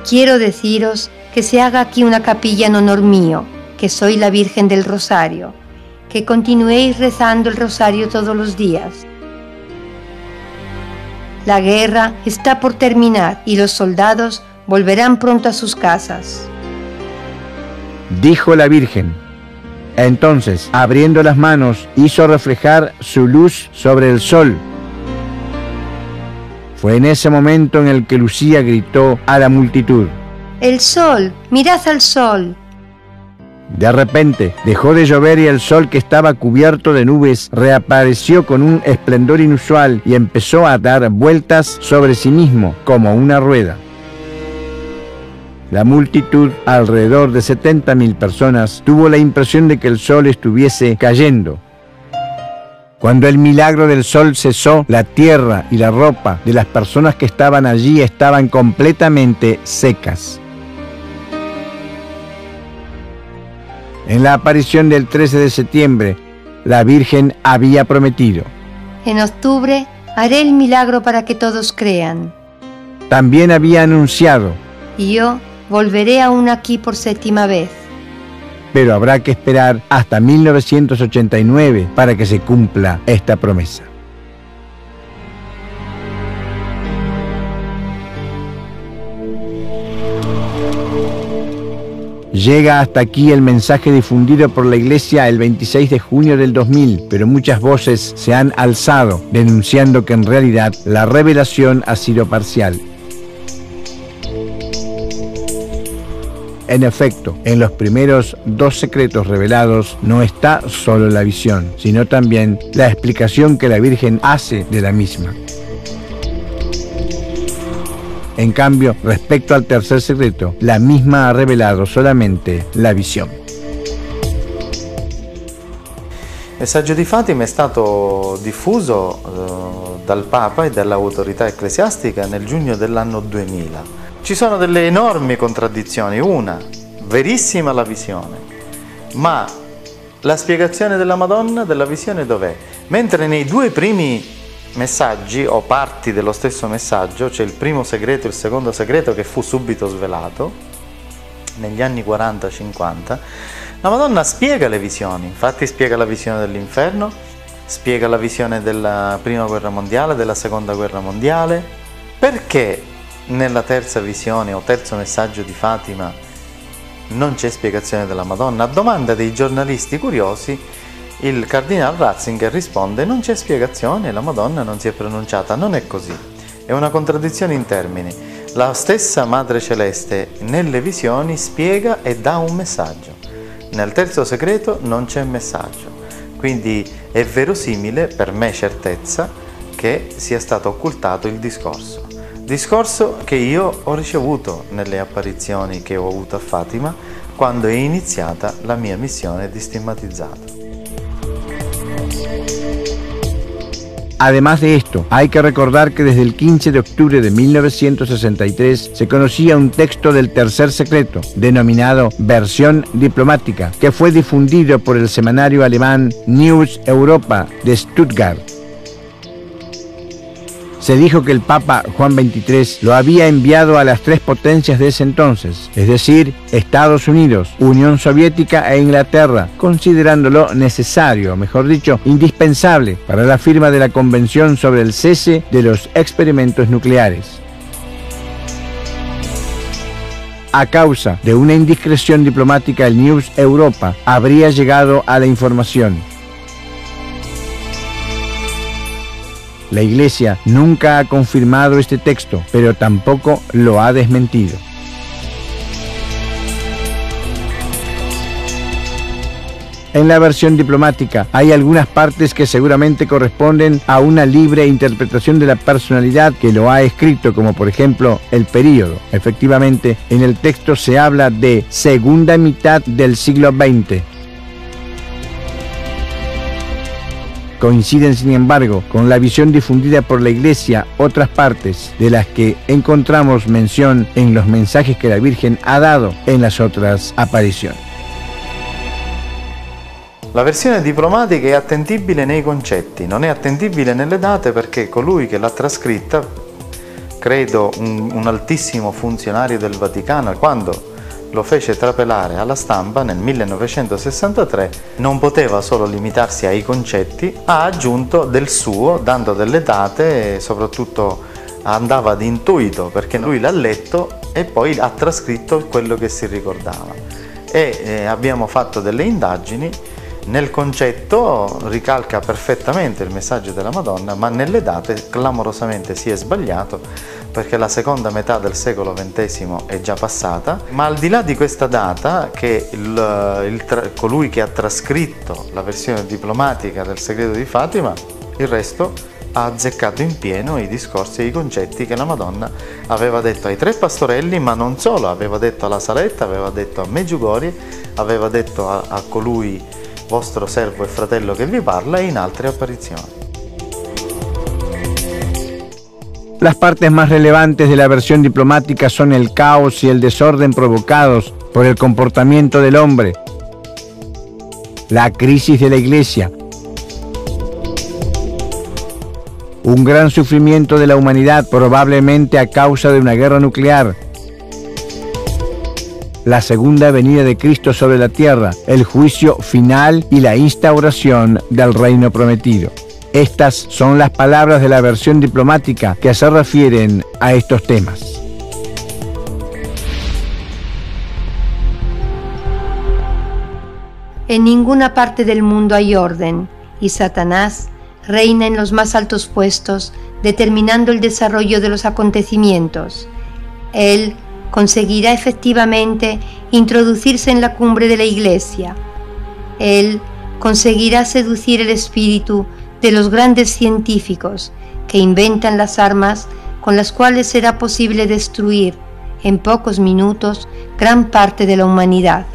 Quiero deciros que se haga aquí una capilla en honor mío, que soy la Virgen del Rosario, que continuéis rezando el rosario todos los días. La guerra está por terminar y los soldados volverán pronto a sus casas. Dijo la Virgen. Entonces, abriendo las manos, hizo reflejar su luz sobre el sol. Fue en ese momento en el que Lucía gritó a la multitud: ¡El sol! ¡Mirad al sol! De repente, dejó de llover y el sol, que estaba cubierto de nubes, reapareció con un esplendor inusual y empezó a dar vueltas sobre sí mismo como una rueda. La multitud, alrededor de 70.000 personas, tuvo la impresión de que el sol estuviese cayendo. Cuando el milagro del sol cesó, la tierra y la ropa de las personas que estaban allí estaban completamente secas. En la aparición del 13 de septiembre, la Virgen había prometido: en octubre haré el milagro para que todos crean. También había anunciado: y yo volveré aún aquí por séptima vez. Pero habrá que esperar hasta 1989 para que se cumpla esta promesa. Llega hasta aquí el mensaje difundido por la Iglesia el 26 de junio del 2000, pero muchas voces se han alzado denunciando que en realidad la revelación ha sido parcial. En efecto, en los primeros 2 secretos revelados no está solo la visión, sino también la explicación que la Virgen hace de la misma. En cambio, respecto al tercer secreto, la misma ha revelado solamente la visión. Il messaggio di Fatima è stato diffuso dal Papa e dall'autorità ecclesiastica nel giugno dell'anno 2000. Ci sono delle enormi contraddizioni. Una, verissima la visione, ma la spiegazione della Madonna della visione dov'è? Mentre nei 2 primi messaggi o parti dello stesso messaggio, c'è il primo segreto e il secondo segreto che fu subito svelato negli anni 40-50, la Madonna spiega le visioni. Infatti spiega la visione dell'inferno, spiega la visione della prima guerra mondiale, della seconda guerra mondiale. Perché nella terza visione o terzo messaggio di Fatima non c'è spiegazione della Madonna? A domanda dei giornalisti curiosi, il cardinale Ratzinger risponde: non c'è spiegazione, la Madonna non si è pronunciata. Non è così, è una contraddizione in termini. La stessa Madre Celeste nelle visioni spiega e dà un messaggio. Nel terzo segreto non c'è messaggio, quindi è verosimile, per me certezza, che sia stato occultato il discorso che io ho ricevuto nelle apparizioni che ho avuto a Fatima quando è iniziata la mia missione di stigmatizzato. Además de esto, hay que recordar que desde el 15 de octubre de 1963 se conocía un texto del tercer secreto, denominado Versión Diplomática, que fue difundido por el semanario alemán News Europa de Stuttgart. Se dijo que el Papa Juan XXIII lo había enviado a las 3 potencias de ese entonces, es decir, Estados Unidos, Unión Soviética e Inglaterra, considerándolo necesario, mejor dicho, indispensable para la firma de la Convención sobre el cese de los experimentos nucleares. A causa de una indiscreción diplomática, el News Europa habría llegado a la información. La Iglesia nunca ha confirmado este texto, pero tampoco lo ha desmentido. En la versión diplomática hay algunas partes que seguramente corresponden a una libre interpretación de la personalidad que lo ha escrito, como por ejemplo el período. Efectivamente, en el texto se habla de segunda mitad del siglo XX. Coinciden, sin embargo, con la visión difundida por la Iglesia otras partes de las que encontramos mención en los mensajes que la Virgen ha dado en las otras apparizioni. La versione diplomatica è attendibile nei concetti, non è attendibile nelle date perché colui che l'ha trascritta, credo un altissimo funzionario del Vaticano, quando lo fece trapelare alla stampa nel 1963, non poteva solo limitarsi ai concetti, ha aggiunto del suo, dando delle date e soprattutto andava ad intuito, perché lui l'ha letto e poi ha trascritto quello che si ricordava. Abbiamo fatto delle indagini. Nel concetto ricalca perfettamente il messaggio della Madonna, ma nelle date clamorosamente si è sbagliato, perché la seconda metà del secolo XX è già passata. Ma al di là di questa data, che colui che ha trascritto la versione diplomatica del segreto di Fatima, il resto ha azzeccato in pieno i discorsi e i concetti che la Madonna aveva detto ai 3 pastorelli, ma non solo, aveva detto alla Saletta, aveva detto a Medjugorje, aveva detto a colui vostro servo e fratello che vi parla e in altre apparizioni. Las partes más relevantes de la versión diplomática son el caos y el desorden provocados por el comportamiento del hombre, la crisis de la Iglesia, un gran sufrimiento de la humanidad probablemente a causa de una guerra nuclear, la segunda venida de Cristo sobre la tierra, el juicio final y la instauración del reino prometido. Estas son las palabras de la versión diplomática que se refieren a estos temas. En ninguna parte del mundo hay orden, y Satanás reina en los más altos puestos, determinando el desarrollo de los acontecimientos. Él conseguirá efectivamente introducirse en la cumbre de la Iglesia. Él conseguirá seducir el espíritu de los grandes científicos que inventan las armas con las cuales será posible destruir en pocos minutos gran parte de la humanidad.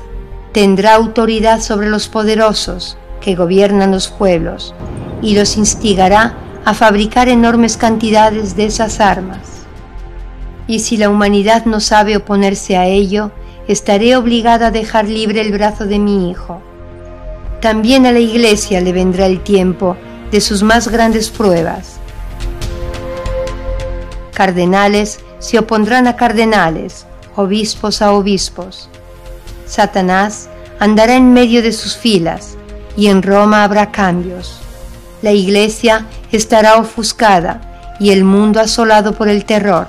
Tendrá autoridad sobre los poderosos que gobiernan los pueblos y los instigará a fabricar enormes cantidades de esas armas. Y si la humanidad no sabe oponerse a ello, estaré obligada a dejar libre el brazo de mi hijo. También a la Iglesia le vendrá el tiempo de sus más grandes pruebas. Cardenales se opondrán a cardenales, obispos a obispos. Satanás andará en medio de sus filas y en Roma habrá cambios. La Iglesia estará ofuscada y el mundo asolado por el terror.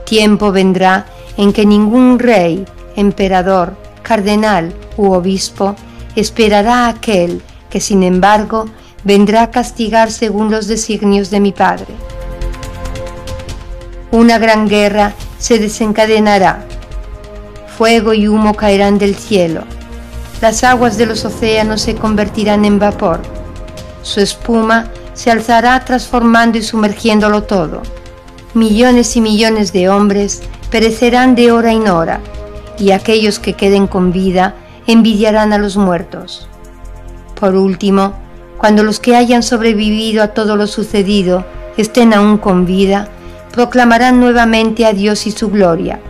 Tiempo vendrá en que ningún rey, emperador, cardenal u obispo esperará a aquel que, sin embargo, vendrá a castigar según los designios de mi Padre. Una gran guerra se desencadenará. Fuego y humo caerán del cielo. Las aguas de los océanos se convertirán en vapor. Su espuma se alzará transformando y sumergiéndolo todo. Millones y millones de hombres perecerán de hora en hora, y aquellos que queden con vida envidiarán a los muertos. Por último, cuando los que hayan sobrevivido a todo lo sucedido estén aún con vida, proclamarán nuevamente a Dios y su gloria,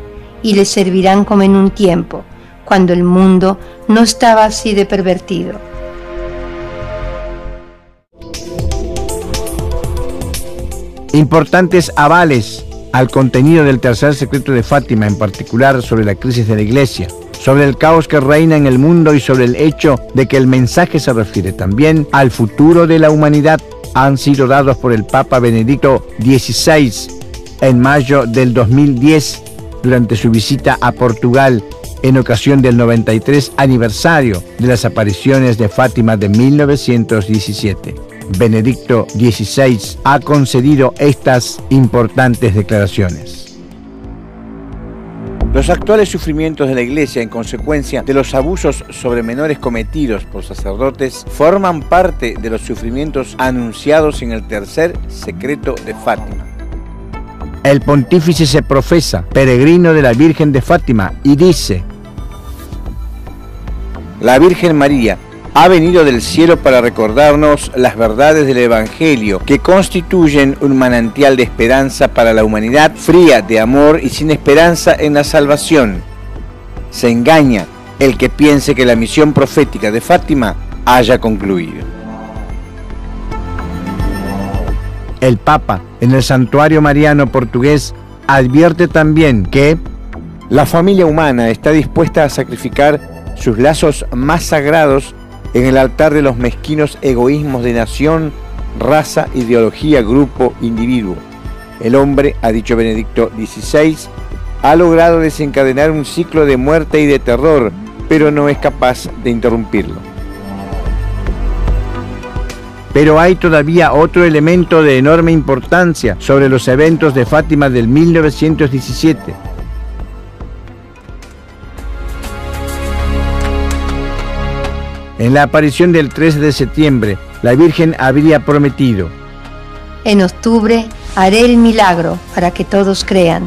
y les servirán como en un tiempo, cuando el mundo no estaba así de pervertido. Importantes avales al contenido del tercer secreto de Fátima, en particular sobre la crisis de la Iglesia, sobre el caos que reina en el mundo y sobre el hecho de que el mensaje se refiere también al futuro de la humanidad, han sido dados por el Papa Benedicto XVI en mayo del 2010 durante su visita a Portugal en ocasión del 93 aniversario de las apariciones de Fátima de 1917. Benedicto XVI ha concedido estas importantes declaraciones. Los actuales sufrimientos de la Iglesia en consecuencia de los abusos sobre menores cometidos por sacerdotes forman parte de los sufrimientos anunciados en el tercer secreto de Fátima. El pontífice se profesa peregrino de la Virgen de Fátima y dice: la Virgen María ha venido del cielo para recordarnos las verdades del Evangelio, que constituyen un manantial de esperanza para la humanidad fría de amor y sin esperanza en la salvación. Se engaña el que piense que la misión profética de Fátima haya concluido. El Papa, en el Santuario Mariano portugués, advierte también que la familia humana está dispuesta a sacrificar sus lazos más sagrados en el altar de los mezquinos egoísmos de nación, raza, ideología, grupo, individuo. El hombre, ha dicho Benedicto XVI, ha logrado desencadenar un ciclo de muerte y de terror, pero no es capaz de interrumpirlo. Pero hay todavía otro elemento de enorme importancia sobre los eventos de Fátima del 1917. En la aparición del 13 de septiembre, la Virgen habría prometido: en octubre haré el milagro para que todos crean.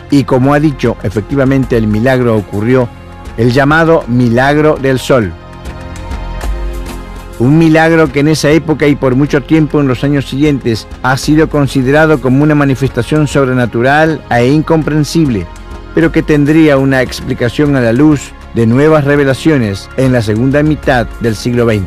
Y como ha dicho, efectivamente el milagro ocurrió, el llamado milagro del sol. Un milagro que en esa época y por mucho tiempo en los años siguientes ha sido considerado como una manifestación sobrenatural e incomprensible, pero que tendría una explicación a la luz de nuevas revelaciones en la segunda mitad del siglo XX.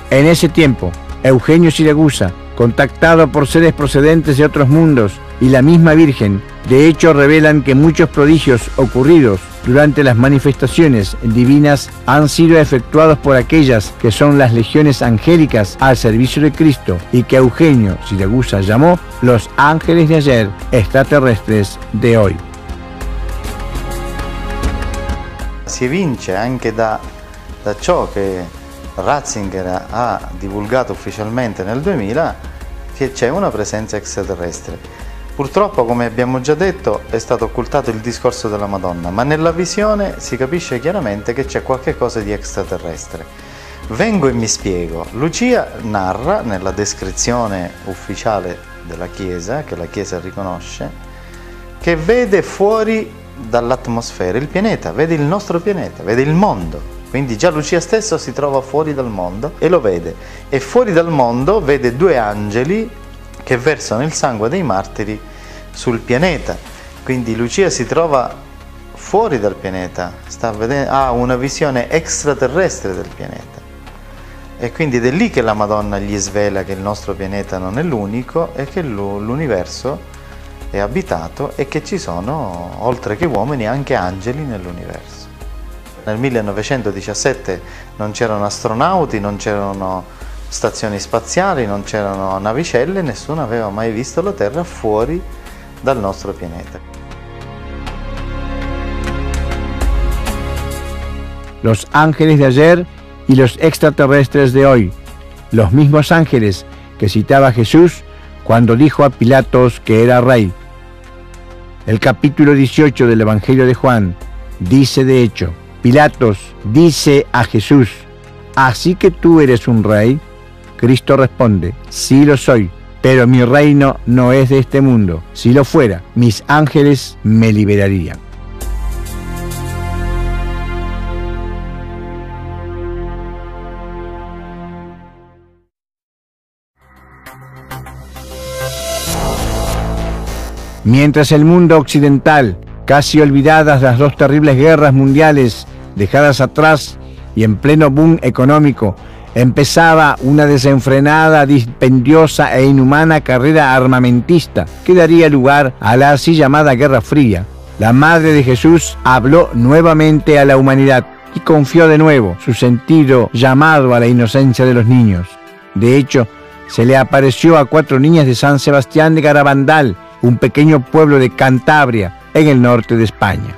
En ese tiempo, Eugenio Siragusa, contactado por seres procedentes de otros mundos, y la misma Virgen, de hecho revelan que muchos prodigios ocurridos durante las manifestaciones divinas han sido efectuados por aquellas que son las legiones angélicas al servicio de Cristo y que Eugenio Siragusa llamó los ángeles de ayer, extraterrestres de hoy. Si evince anche da ciò che Ratzinger ha divulgato ufficialmente nel 2000, che c'è una presenza extraterrestre. Purtroppo, come abbiamo già detto, è stato occultato il discorso della Madonna, ma nella visione si capisce chiaramente che c'è qualche cosa di extraterrestre. Vengo e mi spiego. Lucia narra nella descrizione ufficiale della Chiesa, che la Chiesa riconosce, che vede fuori dall'atmosfera il pianeta, vede il nostro pianeta, vede il mondo. Quindi già Lucia stesso si trova fuori dal mondo e lo vede. E fuori dal mondo vede due angeli che versano il sangue dei martiri sul pianeta. Quindi Lucia si trova fuori dal pianeta, ha una visione extraterrestre del pianeta. E quindi ed è lì che la Madonna gli svela che il nostro pianeta non è l'unico e che l'universo è abitato e che ci sono, oltre che uomini, anche angeli nell'universo. Nel 1917 non c'erano astronauti, non c'erano stazioni spaziali, non c'erano navicelle, nessuno aveva mai visto la Terra fuori dal nostro pianeta. Los ángeles de ayer y los extraterrestres de hoy, los mismos ángeles que citaba Jesús cuando dijo a Pilatos que era rey. El capítulo 18 del Evangelio de Juan dice de hecho: Pilatos dice a Jesús, ¿así que tú eres un rey? Cristo responde, sí lo soy, pero mi reino no es de este mundo. Si lo fuera, mis ángeles me liberarían. Mientras el mundo occidental, casi olvidadas las dos terribles guerras mundiales dejadas atrás y en pleno boom económico, empezaba una desenfrenada, dispendiosa e inhumana carrera armamentista que daría lugar a la así llamada Guerra Fría, la Madre de Jesús habló nuevamente a la humanidad y confió de nuevo su sentido llamado a la inocencia de los niños. De hecho, se le apareció a 4 niñas de San Sebastián de Garabandal, un pequeño pueblo de Cantabria, en el norte de España.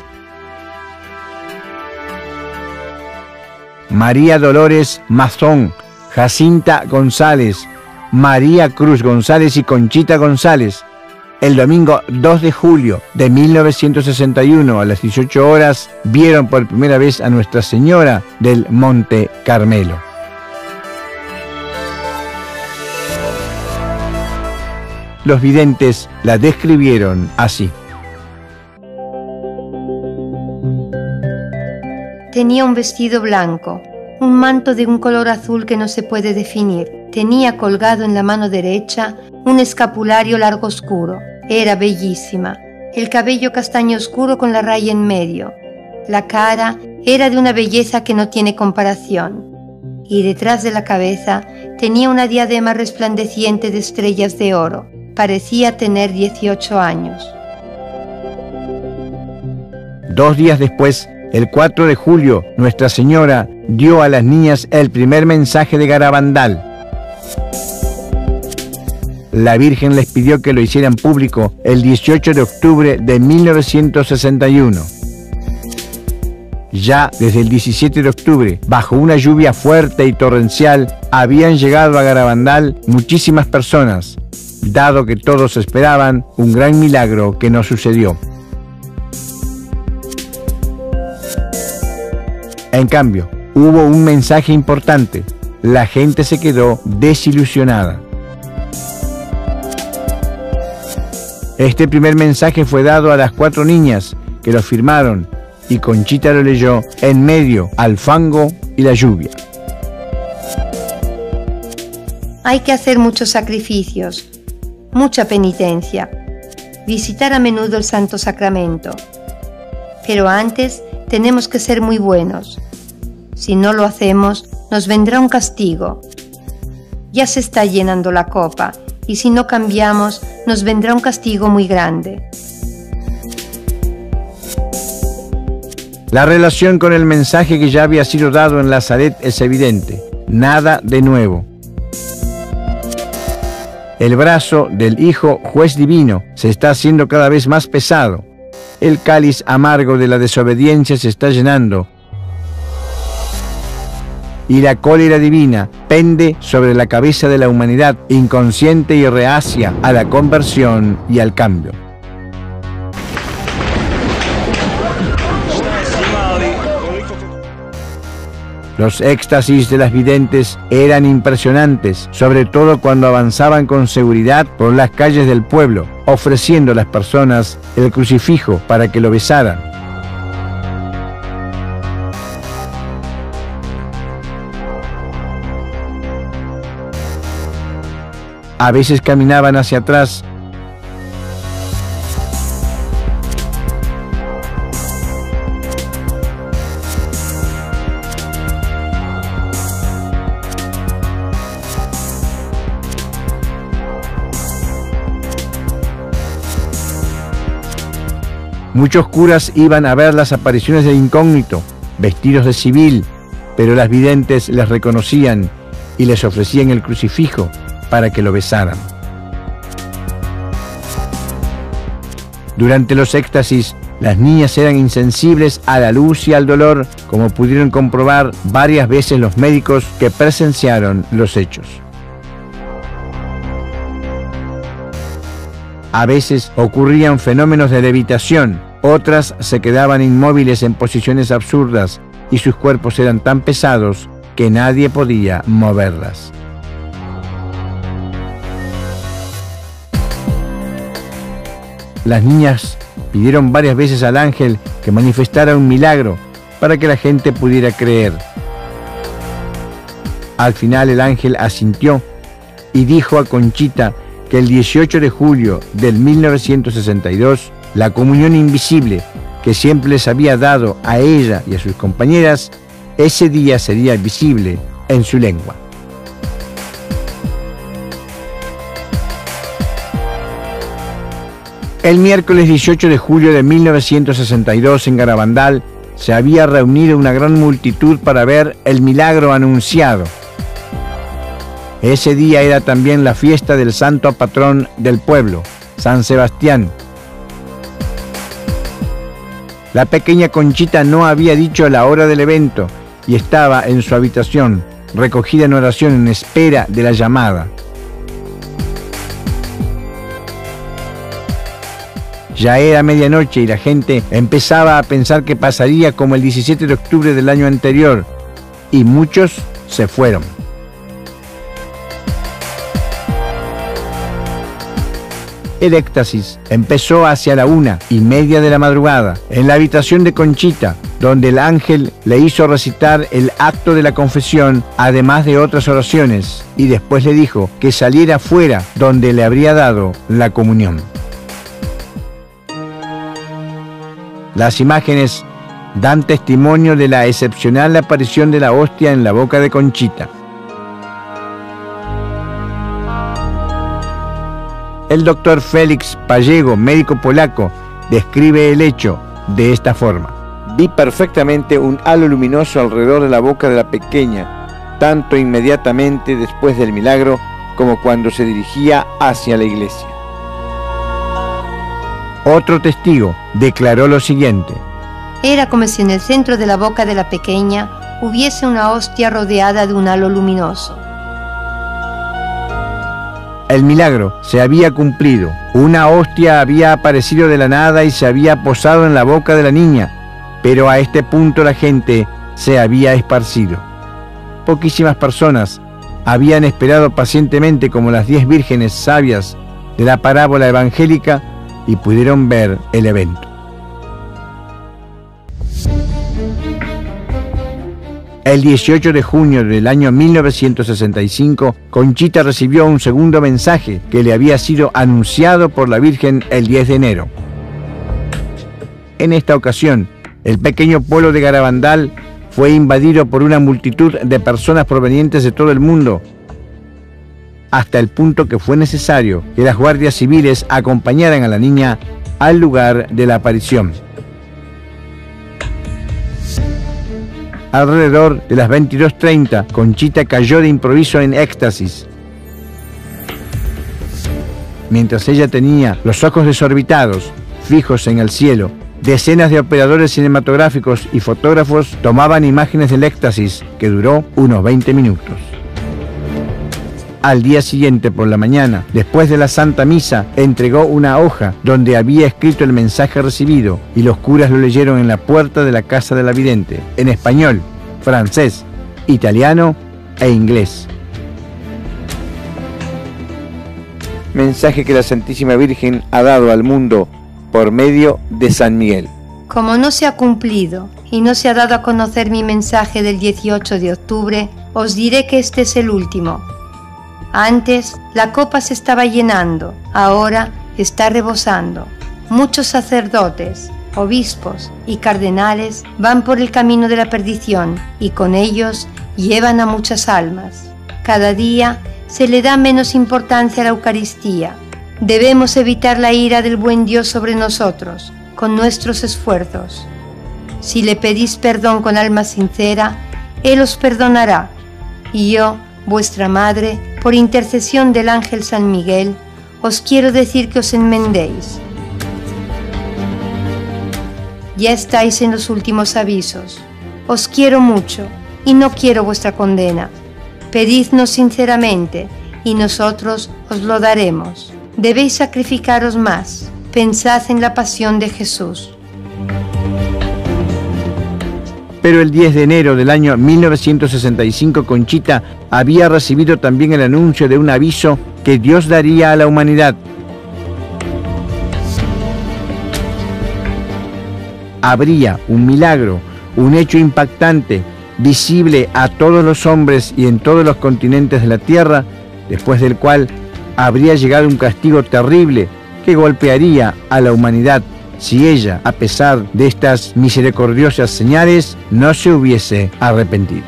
María Dolores Mazón, Jacinta González, María Cruz González y Conchita González, el domingo 2 de julio de 1961 a las 18 horas vieron por primera vez a Nuestra Señora del Monte Carmelo. Los videntes la describieron así. Tenía un vestido blanco, un manto de un color azul que no se puede definir. Tenía colgado en la mano derecha un escapulario largo oscuro. Era bellísima. El cabello castaño oscuro con la raya en medio. La cara era de una belleza que no tiene comparación. Y detrás de la cabeza tenía una diadema resplandeciente de estrellas de oro. Parecía tener 18 años. 2 días después, el 4 de julio, Nuestra Señora dio a las niñas el primer mensaje de Garabandal. La Virgen les pidió que lo hicieran público el 18 de octubre de 1961. Ya desde el 17 de octubre, bajo una lluvia fuerte y torrencial, habían llegado a Garabandal muchísimas personas, dado que todos esperaban un gran milagro que no sucedió. En cambio, hubo un mensaje importante. La gente se quedó desilusionada. Este primer mensaje fue dado a las 4 niñas que lo firmaron y Conchita lo leyó en medio al fango y la lluvia. Hay que hacer muchos sacrificios, mucha penitencia, visitar a menudo el Santo Sacramento. Pero antes tenemos que ser muy buenos. Si no lo hacemos, nos vendrá un castigo. Ya se está llenando la copa, y si no cambiamos, nos vendrá un castigo muy grande. La relación con el mensaje que ya había sido dado en Nazaret es evidente. Nada de nuevo. El brazo del Hijo Juez Divino se está haciendo cada vez más pesado. El cáliz amargo de la desobediencia se está llenando. y la cólera divina pende sobre la cabeza de la humanidad inconsciente y reacia a la conversión y al cambio. Los éxtasis de las videntes eran impresionantes, sobre todo cuando avanzaban con seguridad por las calles del pueblo, ofreciendo a las personas el crucifijo para que lo besaran. A veces caminaban hacia atrás, muchos curas iban a ver las apariciones del incógnito, vestidos de civil, pero las videntes les reconocían y les ofrecían el crucifijo para que lo besaran. Durante los éxtasis, las niñas eran insensibles a la luz y al dolor, como pudieron comprobar varias veces los médicos que presenciaron los hechos. A veces ocurrían fenómenos de levitación, otras se quedaban inmóviles en posiciones absurdas y sus cuerpos eran tan pesados que nadie podía moverlas. Las niñas pidieron varias veces al ángel que manifestara un milagro para que la gente pudiera creer. Al final el ángel asintió y dijo a Conchita que el 18 de julio del 1962, la comunión invisible que siempre les había dado a ella y a sus compañeras, ese día sería visible en su lengua. El miércoles 18 de julio de 1962 en Garabandal se había reunido una gran multitud para ver el milagro anunciado. Ese día era también la fiesta del santo patrón del pueblo, San Sebastián. La pequeña Conchita no había dicho la hora del evento y estaba en su habitación, recogida en oración en espera de la llamada. Ya era medianoche y la gente empezaba a pensar que pasaría como el 17 de octubre del año anterior, y muchos se fueron. El éxtasis empezó hacia la 1:30 de la madrugada, en la habitación de Conchita, donde el ángel le hizo recitar el acto de la confesión, además de otras oraciones, y después le dijo que saliera fuera, donde le habría dado la comunión. Las imágenes dan testimonio de la excepcional aparición de la hostia en la boca de Conchita. El doctor Félix Pallego, médico polaco, describe el hecho de esta forma. Vi perfectamente un halo luminoso alrededor de la boca de la pequeña, tanto inmediatamente después del milagro como cuando se dirigía hacia la iglesia. Otro testigo declaró lo siguiente: Era como si en el centro de la boca de la pequeña hubiese una hostia rodeada de un halo luminoso. El milagro se había cumplido. Una hostia había aparecido de la nada y se había posado en la boca de la niña, pero a este punto la gente se había esparcido. Poquísimas personas habían esperado pacientemente como las 10 vírgenes sabias de la parábola evangélica y pudieron ver el evento. El 18 de junio del año 1965, Conchita recibió un segundo mensaje que le había sido anunciado por la Virgen el 10 de enero. En esta ocasión, el pequeño pueblo de Garabandal fue invadido por una multitud de personas provenientes de todo el mundo, hasta el punto que fue necesario que las guardias civiles acompañaran a la niña al lugar de la aparición. Alrededor de las 22:30, Conchita cayó de improviso en éxtasis. Mientras ella tenía los ojos desorbitados, fijos en el cielo, Decenas de operadores cinematográficos y fotógrafos tomaban imágenes del éxtasis, que duró unos 20 minutos. Al día siguiente por la mañana, después de la Santa Misa, entregó una hoja donde había escrito el mensaje recibido y los curas lo leyeron en la puerta de la casa de la vidente, en español, francés, italiano e inglés. Mensaje que la Santísima Virgen ha dado al mundo por medio de San Miguel. Como no se ha cumplido y no se ha dado a conocer mi mensaje del 18 de octubre, os diré que este es el último. Antes la copa se estaba llenando, ahora está rebosando. Muchos sacerdotes, obispos y cardenales van por el camino de la perdición y con ellos llevan a muchas almas. Cada día se le da menos importancia a la Eucaristía. Debemos evitar la ira del buen Dios sobre nosotros con nuestros esfuerzos. Si le pedís perdón con alma sincera, Él os perdonará. Y yo, vuestra madre, por intercesión del ángel San Miguel, os quiero decir que os enmendéis. Ya estáis en los últimos avisos. Os quiero mucho y no quiero vuestra condena. Pedidnos sinceramente y nosotros os lo daremos. Debéis sacrificaros más. Pensad en la pasión de Jesús. Pero el 10 de enero del año 1965, Conchita había recibido también el anuncio de un aviso que Dios daría a la humanidad. Habría un milagro, un hecho impactante, visible a todos los hombres y en todos los continentes de la tierra, después del cual habría llegado un castigo terrible que golpearía a la humanidad si ella, a pesar de estas misericordiosas señales, no se hubiese arrepentido.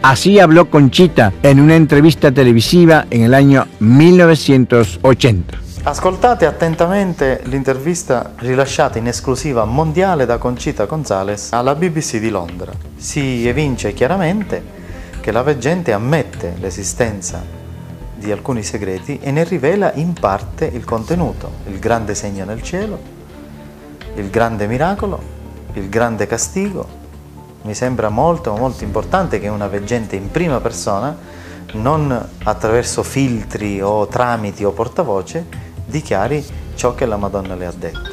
Así habló Conchita en una entrevista televisiva en el año 1980. Ascoltate attentamente l'intervista rilasciata in esclusiva mondiale da Conchita González alla BBC di Londra. Si evince chiaramente che la veggente ammette l'esistenza di alcuni segreti e ne rivela in parte il contenuto, il grande segno nel cielo, il grande miracolo, il grande castigo. Mi sembra molto importante che una veggente in prima persona, non attraverso filtri o tramiti o portavoce, dichiari ciò che la Madonna le ha detto.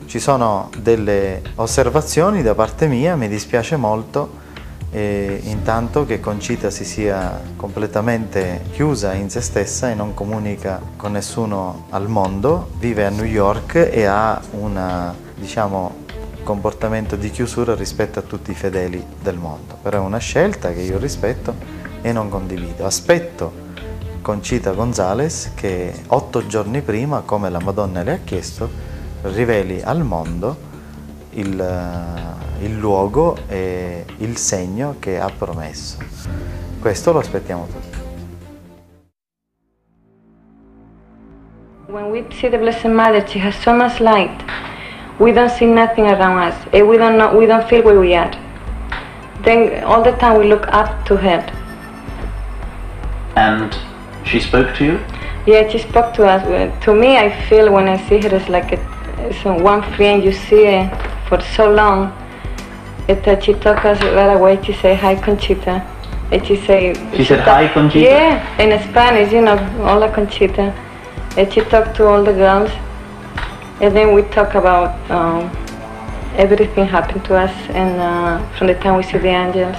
Ci sono delle osservazioni da parte mia, mi dispiace molto intanto che Conchita si sia completamente chiusa in se stessa e non comunica con nessuno al mondo, vive a New York e ha un comportamento di chiusura rispetto a tutti i fedeli del mondo, però è una scelta che io rispetto e non condivido. Aspetto Conchita González che 8 giorni prima, come la Madonna le ha chiesto, riveli al mondo il luogo e il segno che ha promesso. Questo lo aspettiamo tutti. When we see the Blessed Mother, she has so much light. We don't see nothing around us. We don't feel where we are. Then all the time we look up to her. And she spoke to you? Yeah, she spoke to us. To me, I feel when I see her, it's like it's one friend you see for so long. She took us right away. She said, "Hi, Conchita." And she said, "Hi, Conchita." Yeah, in Spanish, hola, Conchita. And she talked to all the girls. And then we talk about everything happened to us, and from the time we see the angels,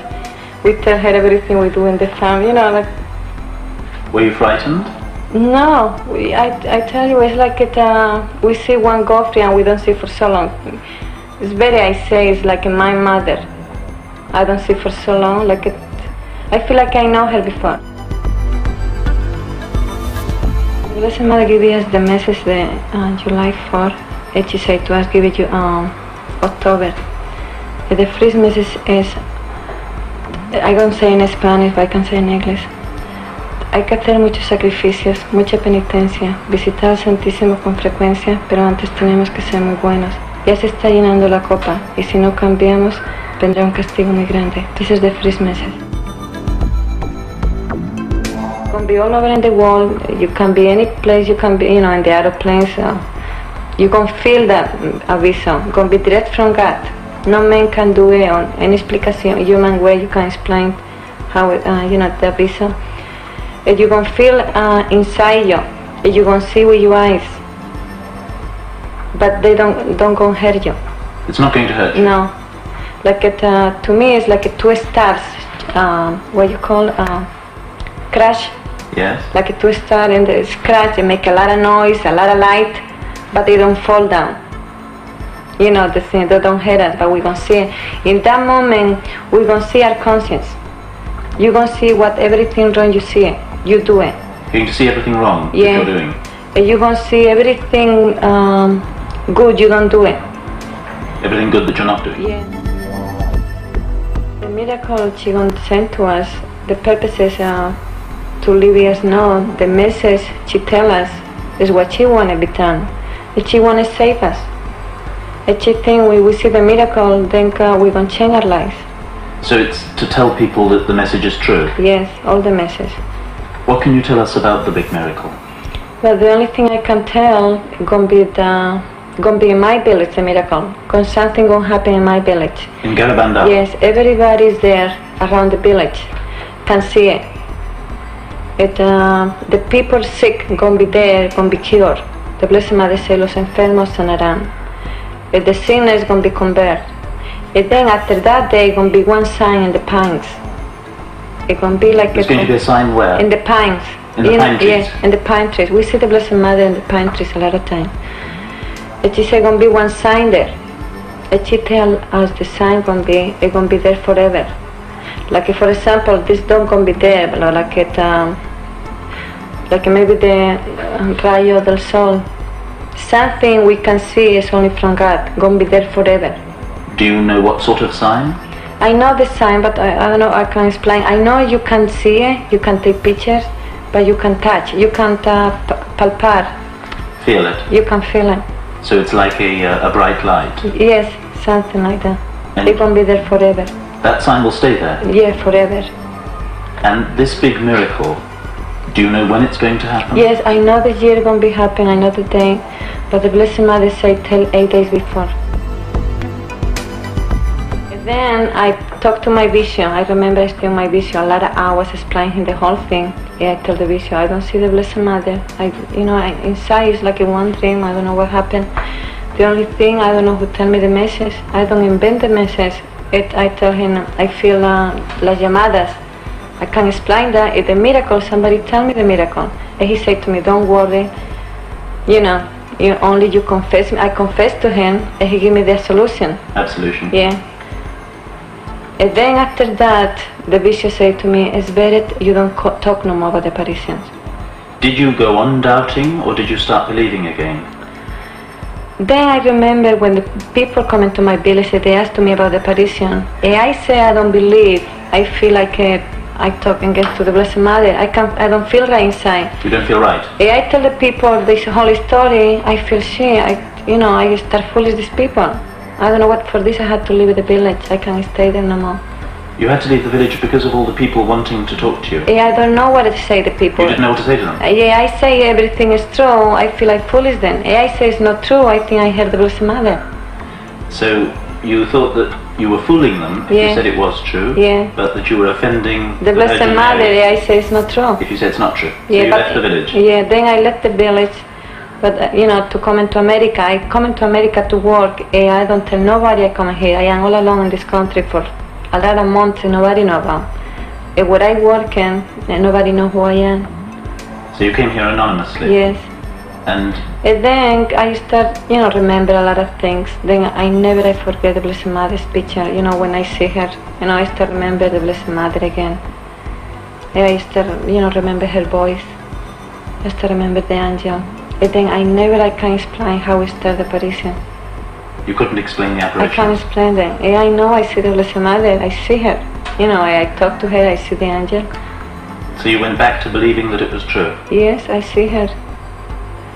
we tell her everything we do in the family. Were you frightened? No, I tell you, it's like we see one Godfrey and we don't see for so long. It's better, I say, it's like my mother. I don't see for so long, I feel like I know her before. The Blessed Mother gave us the message July 4, and she said to us, give it you October. The first message is, I don't say in Spanish, but I can say in English. Hay que hacer muchos sacrificios, mucha penitencia, visitar al Santísimo con frecuencia, pero antes tenemos que ser muy buenos. Ya se está llenando la copa, y si no cambiamos, vendrá un castigo muy grande. This is the first message. You can be all over in the world, you can be any place, you can be, in the aeroplanes, You can feel that vision, can be direct from God. No man can do it on any explication, human way. You can explain how the vision. And you can feel inside you. And you can see with your eyes. But they don't go hurt you. It's not going to hurt you? No. Like to me, it's like two stars. What you call crash. Yes. Like a two star and they scratch and make a lot of noise, a lot of light, but they don't fall down. You know, the thing, they don't hurt us, but we can see it. In that moment, we can see our conscience. You can see what everything wrong you see it, you do it. You're going to see everything wrong that you're doing? And you can see everything good, you don't do it. Everything good that you're not doing? Yeah. The miracle she going to send to us, the purpose is to let us know the message she tell us is what she want to be done. That she want to save us. And she think when we see the miracle, then we're going to change our lives. So it's to tell people that the message is true? Yes, all the message. What can you tell us about the big miracle? Well, the only thing I can tell going to be in my village, the miracle. Because something going to happen in my village. In Garabandal? Yes, everybody is there around the village. Can see it. The people sick going to be there, going to be cured. The Blessed Mother says, los enfermos sanarán. The sinners going to be converted. And then after that day, going to be one sign in the pines. It's going to be like There's going to be a sign where? In the pines. In the pine trees? Yes, in the pine trees. We see the Blessed Mother in the pine trees a lot of time. And she said, going to be one sign there. And she tell us the sign going to be there forever. Like for example, this dog going to be there, like maybe the rayo del sol. Something we can see is only from God, going to be there forever. Do you know what sort of sign? I know the sign, but I don't know, I can explain. I know you can see it, you can take pictures, but you can touch, you can't palpar. Feel it? You can feel it. So it's like a bright light? Yes, something like that. And it's going to be there forever. That sign will stay there? Yeah, forever. And this big miracle, do you know when it's going to happen? Yes, I know the year going to be happening, I know the day, but the Blessed Mother said tell 8 days before. And then I talked to my vision. I remember I still my vision a lot of hours explaining the whole thing. Yeah, I tell the vision, I don't see the Blessed Mother. Inside it's like a one dream, I don't know what happened. The only thing, I don't know who tell me the message. I don't invent the message. I tell him, I feel las llamadas. I can explain that. It's a miracle, somebody tell me the miracle. And he said to me, don't worry, only you confess me. I confessed to him and he gave me the solution. Absolution. Yeah. And then after that, the bishop said to me, it's better you don't talk no more about the apparitions. Did you go on doubting or did you start believing again? Then I remember when the people come into my village, they asked me about the apparition. And I say I don't believe. I feel like I talk against to the Blessed Mother. I don't feel right inside. You don't feel right? And I tell the people this whole story. I feel shame. I start foolish these people. I don't know what for this I had to leave the village. I can't stay there no more. You had to leave the village because of all the people wanting to talk to you? Yeah, I don't know what to say to people. You didn't know what to say to them? Yeah, I say everything is true. I feel like foolish then. Yeah, I say it's not true. I think I heard the Blessed Mother. So you thought that you were fooling them if you said it was true, but that you were offending the Blessed Mother. Yeah, I say it's not true. If you said it's not true. So yeah, you left the village? Yeah, then I left the village. But to come into America, I come into America to work. I don't tell nobody I come here. I am all alone in this country for a lot of months and nobody know about. Where I work and nobody know who I am. So you came here anonymously? Yes. And then I start, remember a lot of things. Then I forget the Blessed Mother's picture. When I see her, I start remember the Blessed Mother again. And I start, remember her voice. I start remember the angel. And then I can explain how it started the apparition. You couldn't explain the apparition? I can't explain that. And I know I see the Blessed Mother. I see her. I talk to her. I see the angel. So you went back to believing that it was true? Yes, I see her.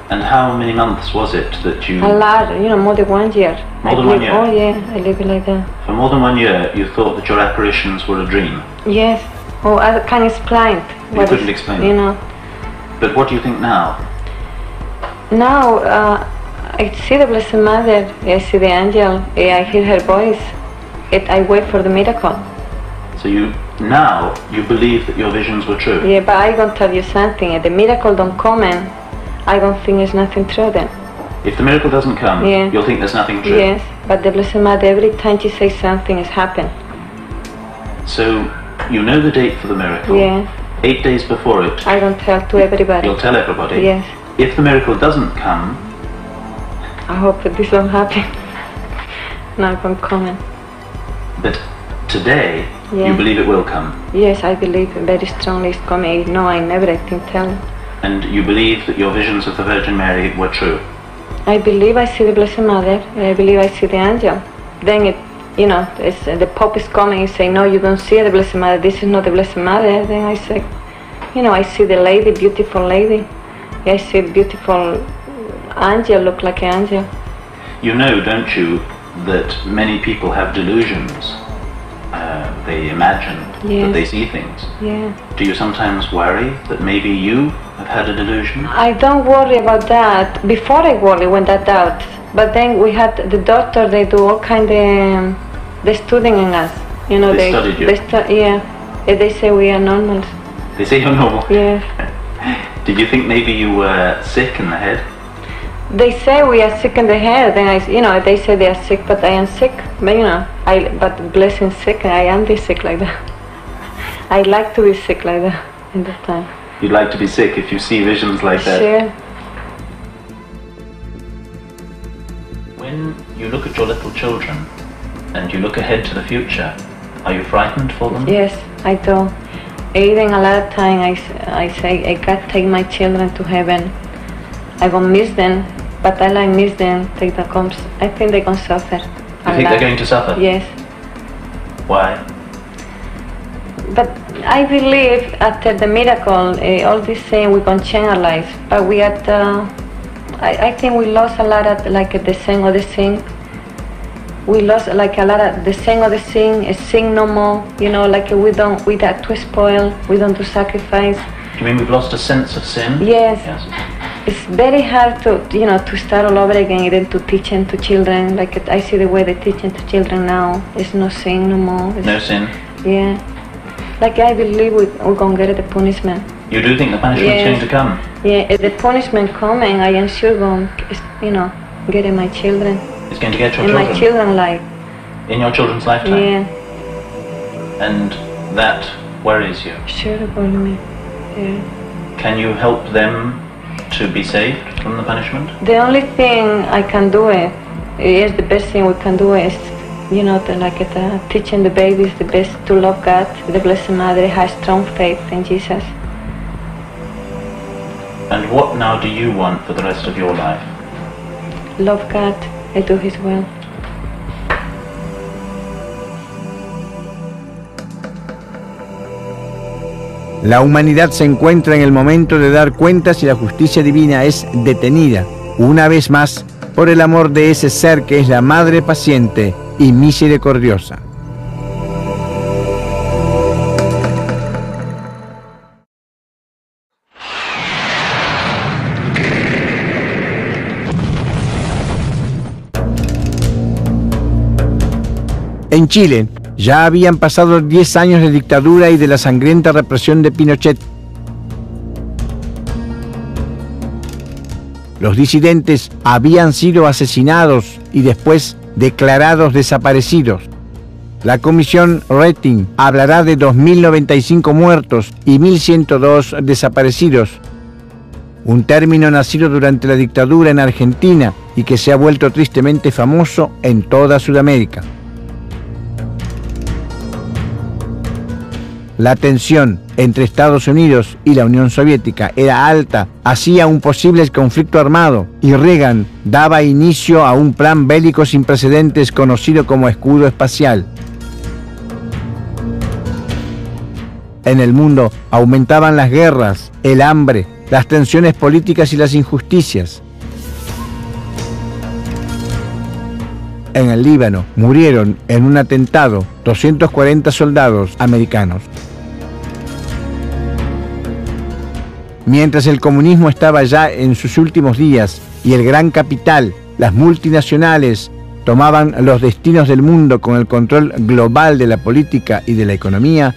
And how many months was it that you... A lot, more than 1 year. More than 1 year? Oh yeah, I live like that. For more than 1 year you thought that your apparitions were a dream? Yes. Oh, I can't explain. You couldn't explain it? But what do you think now? Now, I see the Blessed Mother, I see the angel, I hear her voice, I wait for the miracle. So now you believe that your visions were true? Yeah, but I don't tell you something. If the miracle don't come in, I don't think there's nothing true then. If the miracle doesn't come, you'll think there's nothing true? Yes, but the Blessed Mother, every time she says something, has happened. So you know the date for the miracle? Yeah. 8 days before it? I don't tell to everybody. You'll tell everybody? Yes. If the miracle doesn't come? I hope that this won't happen. Not going to come. But today, you believe it will come? Yes, I believe very strongly it's coming. No, I never, I think, tell. And you believe that your visions of the Virgin Mary were true? I believe I see the Blessed Mother. I believe I see the angel. Then the Pope is coming and say, no, you don't see the Blessed Mother. This is not the Blessed Mother. Then I say, I see the lady, beautiful lady. I see a beautiful angel, look like an angel. You know, don't you, that many people have delusions? They imagine that they see things. Yeah. Do you sometimes worry that maybe you have had a delusion? I don't worry about that. Before I worry when that doubt. But then we had the doctor, they do all kind of, they studying in us. They studied you? They say we are normals. They say you're normal? Yes. Did you think maybe you were sick in the head? They say we are sick in the head, then they say they are sick, but I am sick. But but blessing sick, I am be sick like that. I like to be sick like that in that time. You'd like to be sick if you see visions like that? Sure. When you look at your little children and you look ahead to the future, are you frightened for them? Yes, I do. Even a lot of time I say, I can't take my children to heaven. I won't miss them, but I miss them, take the comes. I think they're going to suffer. You think they're going to suffer? Yes. Why? But I believe after the miracle, all this saying we're going to change our lives. But we had, I think we lost a lot of the saying of the thing. We lost a lot of the saying of the thing, sing no more. We got to spoil, we don't do sacrifice. You mean we've lost a sense of sin? Yes. It's very hard to start all over again and then to teach them to children. I see the way they teach them to children now. It's no sin no more. No sin? Yeah. I believe we're going to get the punishment. You do think the punishment's going to come? Yeah, if the punishment coming, I am sure going to, get my children. It's going to get your in children? In my children's life. In your children's lifetime? Yeah. And that worries you? Sure, it worries me. Yeah. Can you help them to be saved from the punishment? The only thing I can do is the best thing we can do is, teaching the babies the best to love God, the Blessed Mother, have strong faith in Jesus. And what now do you want for the rest of your life? Love God and do His will. La humanidad se encuentra en el momento de dar cuentas y la justicia divina es detenida, una vez más, por el amor de ese ser que es la Madre paciente y misericordiosa. En Chile, ya habían pasado 10 años de dictadura y de la sangrienta represión de Pinochet. Los disidentes habían sido asesinados y después declarados desaparecidos. La comisión Rating hablará de 2.095 muertos y 1.102 desaparecidos. Un término nacido durante la dictadura en Argentina y que se ha vuelto tristemente famoso en toda Sudamérica. La tensión entre Estados Unidos y la Unión Soviética era alta, hacía un posible conflicto armado y Reagan daba inicio a un plan bélico sin precedentes conocido como escudo espacial. En el mundo aumentaban las guerras, el hambre, las tensiones políticas y las injusticias. En el Líbano murieron en un atentado 240 soldados americanos. Mientras el comunismo estaba ya en sus últimos días y el gran capital las multinacionales tomaban los destinos del mundo con el control global de la política y de la economía,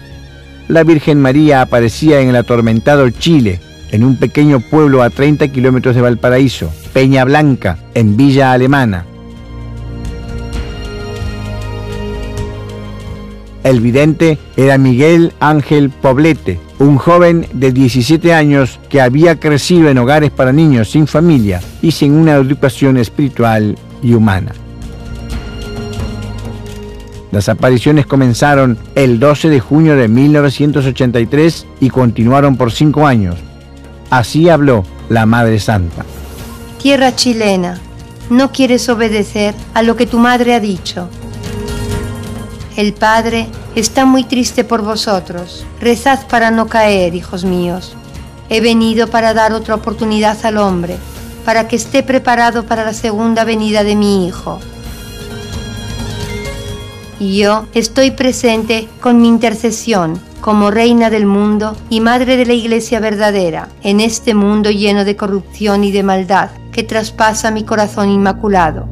la Virgen María aparecía en el atormentado Chile, en un pequeño pueblo a 30 kilómetros de Valparaíso, Peña Blanca, en Villa Alemana. El vidente era Miguel Ángel Poblete, un joven de 17 años que había crecido en hogares para niños sin familia y sin una educación espiritual y humana. Las apariciones comenzaron el 12 de junio de 1983 y continuaron por 5 años. Así habló la Madre Santa. Tierra chilena, no quieres obedecer a lo que tu madre ha dicho. El Padre está muy triste por vosotros. Rezad para no caer, hijos míos. He venido para dar otra oportunidad al hombre, para que esté preparado para la segunda venida de mi Hijo. Y yo estoy presente con mi intercesión como reina del mundo y madre de la Iglesia verdadera, en este mundo lleno de corrupción y de maldad que traspasa mi corazón inmaculado.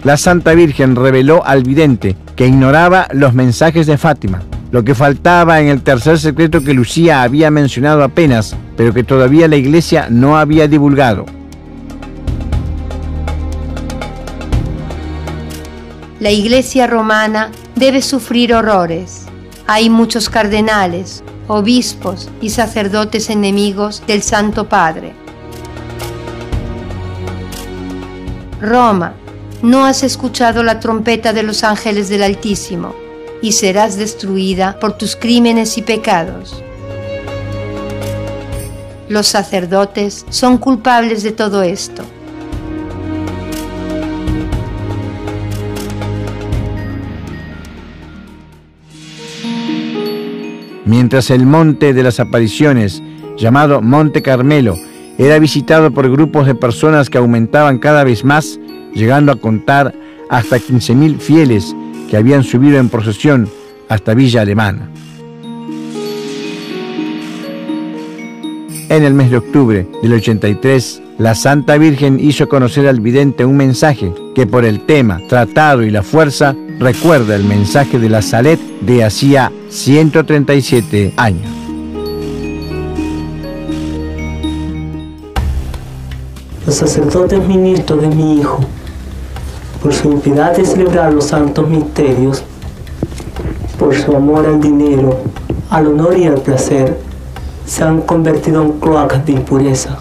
La Santa Virgen reveló al vidente que ignoraba los mensajes de Fátima, lo que faltaba en el tercer secreto que Lucía había mencionado apenas, pero que todavía la Iglesia no había divulgado. La Iglesia romana debe sufrir horrores. Hay muchos cardenales, obispos y sacerdotes enemigos del Santo Padre. Roma, no has escuchado la trompeta de los ángeles del Altísimo, y serás destruida por tus crímenes y pecados. Los sacerdotes son culpables de todo esto. Mientras el Monte de las Apariciones, llamado Monte Carmelo, era visitado por grupos de personas que aumentaban cada vez más, llegando a contar hasta 15.000 fieles que habían subido en procesión hasta Villa Alemana. En el mes de octubre del 83, la Santa Virgen hizo conocer al vidente un mensaje que por el tema tratado y la fuerza recuerda el mensaje de la Salet de hacía 137 años. Los sacerdotes ministros de mi Hijo, por su impiedad de celebrar los santos misterios, por su amor al dinero, al honor y al placer, se han convertido en cloacas de impureza.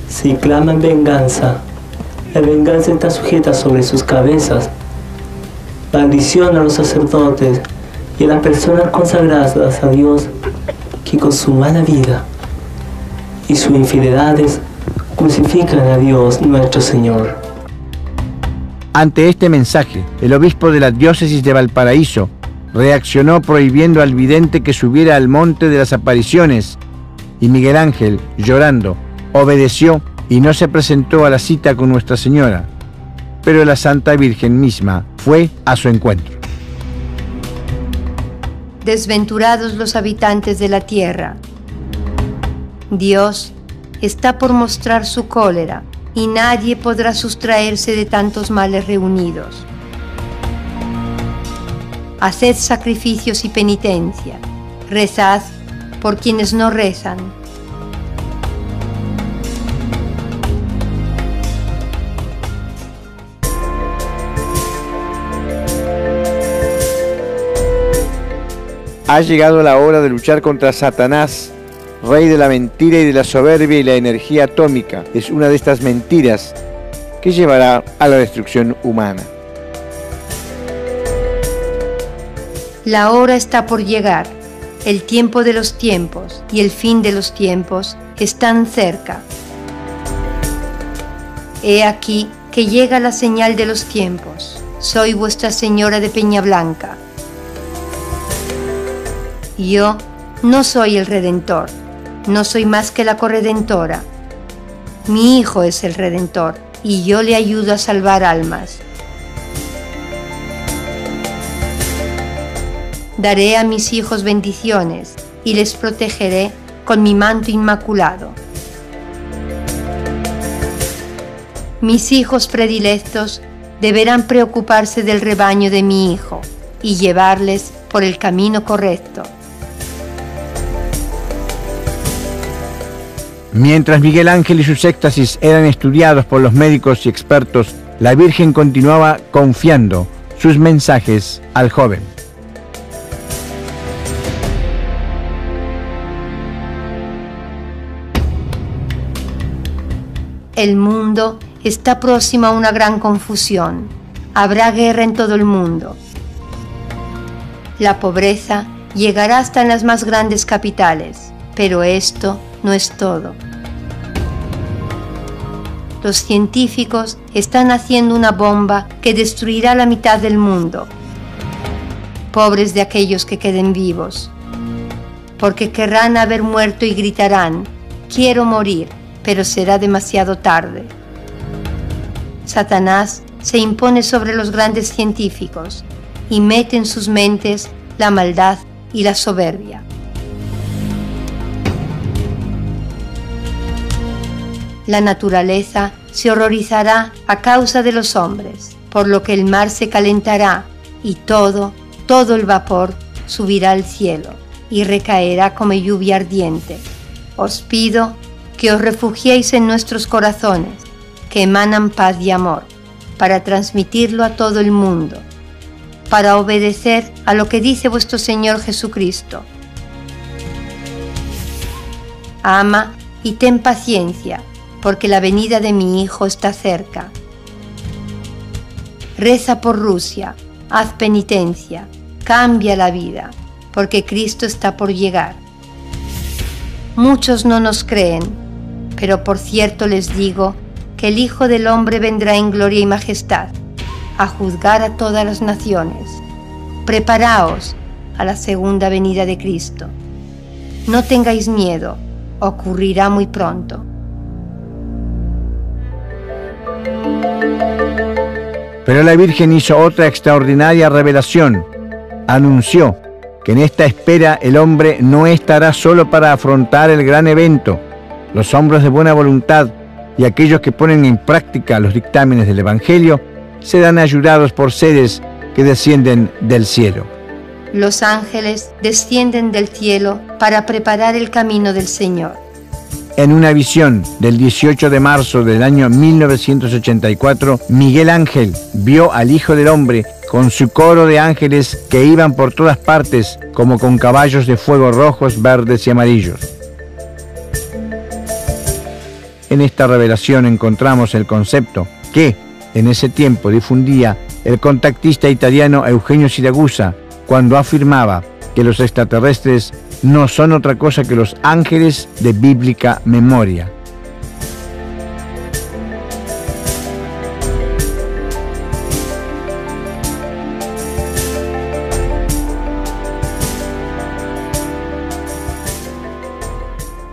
Si claman venganza, la venganza está sujeta sobre sus cabezas. Maldición a los sacerdotes y a las personas consagradas a Dios que con su mala vida y sus infidelidades crucifican a Dios nuestro Señor. Ante este mensaje, el obispo de la diócesis de Valparaíso reaccionó prohibiendo al vidente que subiera al Monte de las Apariciones, y Miguel Ángel, llorando, obedeció y no se presentó a la cita con Nuestra Señora, pero la Santa Virgen misma fue a su encuentro. Desventurados los habitantes de la tierra. Dios está por mostrar su cólera y nadie podrá sustraerse de tantos males reunidos. Haced sacrificios y penitencia, rezad por quienes no rezan. Ha llegado la hora de luchar contra Satanás, rey de la mentira y de la soberbia y la energía atómica. Es una de estas mentiras que llevará a la destrucción humana. La hora está por llegar, el tiempo de los tiempos y el fin de los tiempos están cerca. He aquí que llega la señal de los tiempos. Soy vuestra Señora de Peña Blanca. Yo no soy el Redentor, no soy más que la corredentora. Mi Hijo es el Redentor y yo le ayudo a salvar almas. Daré a mis hijos bendiciones y les protegeré con mi manto inmaculado. Mis hijos predilectos deberán preocuparse del rebaño de mi Hijo y llevarles por el camino correcto. Mientras Miguel Ángel y sus éxtasis eran estudiados por los médicos y expertos, la Virgen continuaba confiando sus mensajes al joven. El mundo está próximo a una gran confusión. Habrá guerra en todo el mundo. La pobreza llegará hasta en las más grandes capitales, pero esto no es todo. Los científicos están haciendo una bomba que destruirá la mitad del mundo. Pobres de aquellos que queden vivos, porque querrán haber muerto y gritarán: quiero morir, pero será demasiado tarde. Satanás se impone sobre los grandes científicos y mete en sus mentes la maldad y la soberbia. La naturaleza se horrorizará a causa de los hombres, por lo que el mar se calentará y todo el vapor subirá al cielo y recaerá como lluvia ardiente. Os pido que os refugiéis en nuestros corazones, que emanan paz y amor, para transmitirlo a todo el mundo, para obedecer a lo que dice vuestro Señor Jesucristo. Ama y ten paciencia, porque la venida de mi Hijo está cerca. Reza por Rusia, haz penitencia, cambia la vida, porque Cristo está por llegar. Muchos no nos creen, pero por cierto les digo que el Hijo del Hombre vendrá en gloria y majestad, a juzgar a todas las naciones. Preparaos a la segunda venida de Cristo. No tengáis miedo, ocurrirá muy pronto. Pero la Virgen hizo otra extraordinaria revelación. Anunció que en esta espera el hombre no estará solo para afrontar el gran evento. Los hombres de buena voluntad y aquellos que ponen en práctica los dictámenes del Evangelio serán ayudados por seres que descienden del cielo. Los ángeles descienden del cielo para preparar el camino del Señor. En una visión del 18 de marzo del año 1984, Miguel Ángel vio al Hijo del Hombre con su coro de ángeles que iban por todas partes como con caballos de fuego rojos, verdes y amarillos. En esta revelación encontramos el concepto que en ese tiempo difundía el contactista italiano Eugenio Siragusa cuando afirmaba que los extraterrestres no son otra cosa que los ángeles de bíblica memoria.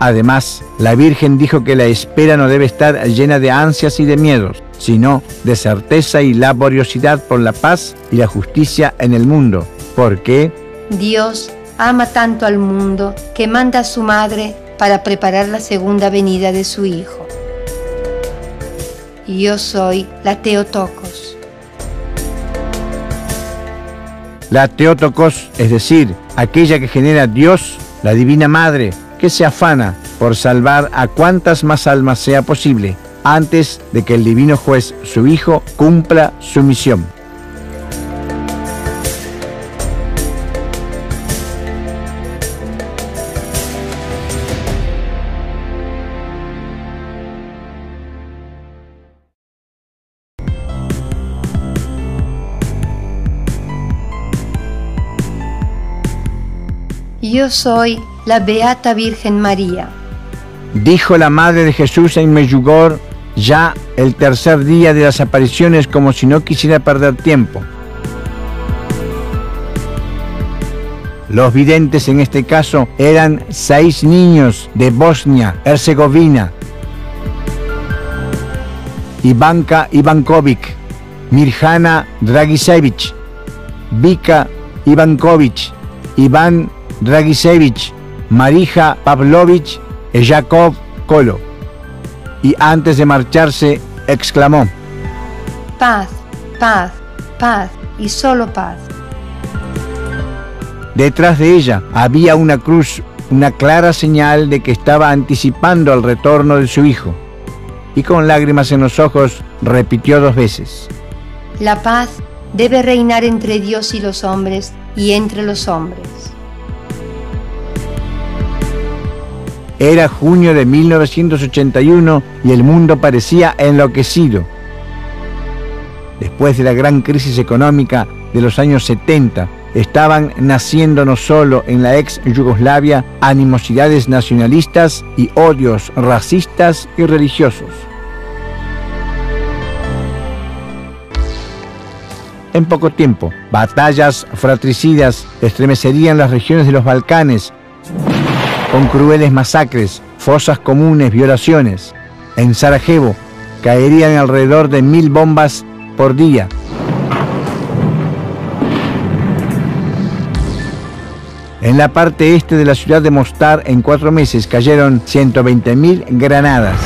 Además, la Virgen dijo que la espera no debe estar llena de ansias y de miedos, sino de certeza y laboriosidad por la paz y la justicia en el mundo, porque Dios ama tanto al mundo que manda a su madre para preparar la segunda venida de su Hijo. Yo soy la Theotokos. La Theotokos, es decir, aquella que genera Dios, la Divina Madre, que se afana por salvar a cuantas más almas sea posible antes de que el Divino Juez, su Hijo, cumpla su misión. Yo soy la Beata Virgen María. Dijo la Madre de Jesús en Medjugorje, ya el tercer día de las apariciones, como si no quisiera perder tiempo. Los videntes en este caso eran 6 niños de Bosnia-Herzegovina: Ivanka Ivankovic, Mirjana Dragicevic, Vika Ivankovic, Iván Dragicevic, Marija Pavlovich y Jacob Kolo. Y antes de marcharse exclamó: paz, paz, paz y solo paz. Detrás de ella había una cruz, una clara señal de que estaba anticipando el retorno de su hijo. Y con lágrimas en los ojos repitió 2 veces: La paz debe reinar entre Dios y los hombres y entre los hombres. Era junio de 1981 y el mundo parecía enloquecido. Después de la gran crisis económica de los años 70, estaban naciendo no solo en la ex Yugoslavia animosidades nacionalistas y odios racistas y religiosos. En poco tiempo, batallas fratricidas estremecerían las regiones de los Balcanes, con crueles masacres, fosas comunes, violaciones. En Sarajevo caerían alrededor de 1000 bombas por día. En la parte este de la ciudad de Mostar, en 4 meses, cayeron 120.000 granadas.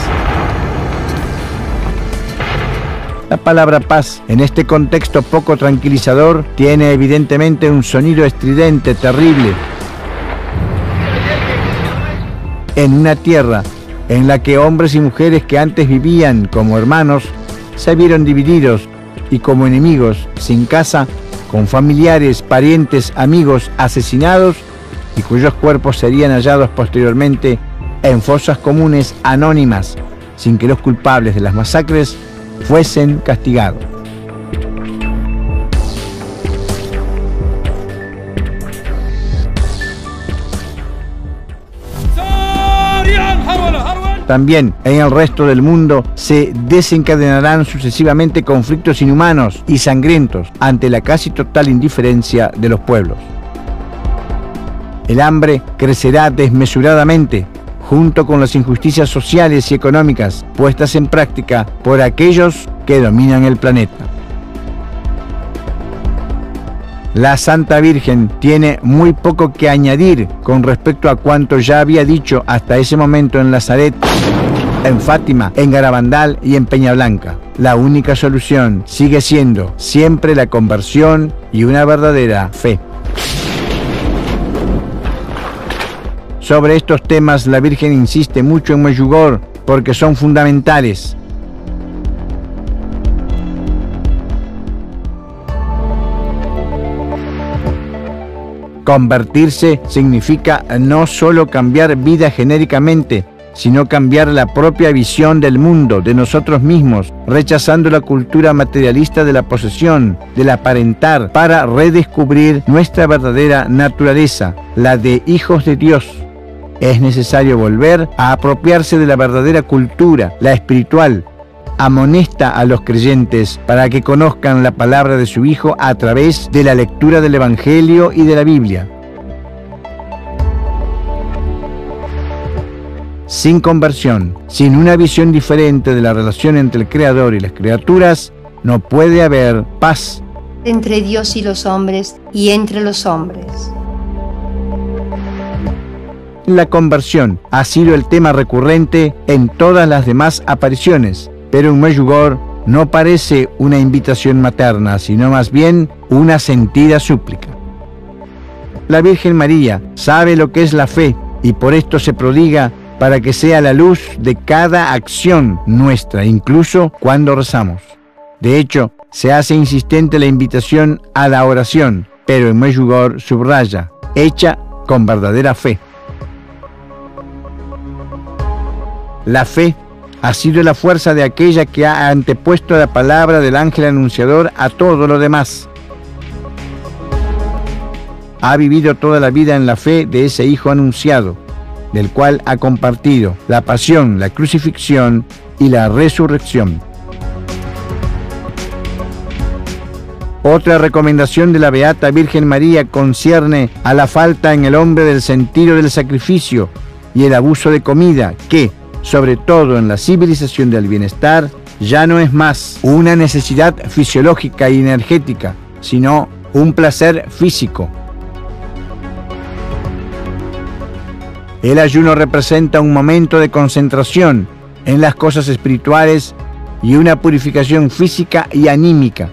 La palabra paz, en este contexto poco tranquilizador, tiene evidentemente un sonido estridente, terrible. En una tierra en la que hombres y mujeres que antes vivían como hermanos se vieron divididos y como enemigos, sin casa, con familiares, parientes, amigos asesinados y cuyos cuerpos serían hallados posteriormente en fosas comunes anónimas, sin que los culpables de las masacres fuesen castigados. También en el resto del mundo se desencadenarán sucesivamente conflictos inhumanos y sangrientos ante la casi total indiferencia de los pueblos. El hambre crecerá desmesuradamente, junto con las injusticias sociales y económicas puestas en práctica por aquellos que dominan el planeta. La Santa Virgen tiene muy poco que añadir con respecto a cuanto ya había dicho hasta ese momento en Nazaret, en Fátima, en Garabandal y en Peñablanca. La única solución sigue siendo siempre la conversión y una verdadera fe. Sobre estos temas la Virgen insiste mucho en Medjugorje porque son fundamentales. Convertirse significa no solo cambiar vida genéricamente, sino cambiar la propia visión del mundo, de nosotros mismos, rechazando la cultura materialista de la posesión, del aparentar, para redescubrir nuestra verdadera naturaleza, la de hijos de Dios. Es necesario volver a apropiarse de la verdadera cultura, la espiritual. Amonesta a los creyentes para que conozcan la palabra de su Hijo a través de la lectura del Evangelio y de la Biblia. Sin conversión, sin una visión diferente de la relación entre el Creador y las criaturas, no puede haber paz entre Dios y los hombres y entre los hombres. La conversión ha sido el tema recurrente en todas las demás apariciones, pero en Medjugorje no parece una invitación materna, sino más bien una sentida súplica. La Virgen María sabe lo que es la fe y por esto se prodiga para que sea la luz de cada acción nuestra, incluso cuando rezamos. De hecho, se hace insistente la invitación a la oración, pero en Medjugorje subraya, hecha con verdadera fe. La fe ha sido la fuerza de aquella que ha antepuesto la palabra del ángel anunciador a todo lo demás. Ha vivido toda la vida en la fe de ese Hijo anunciado, del cual ha compartido la pasión, la crucifixión y la resurrección. Otra recomendación de la Beata Virgen María concierne a la falta en el hombre del sentido del sacrificio y el abuso de comida que, sobre todo en la civilización del bienestar, ya no es más una necesidad fisiológica y energética, sino un placer físico. El ayuno representa un momento de concentración en las cosas espirituales y una purificación física y anímica.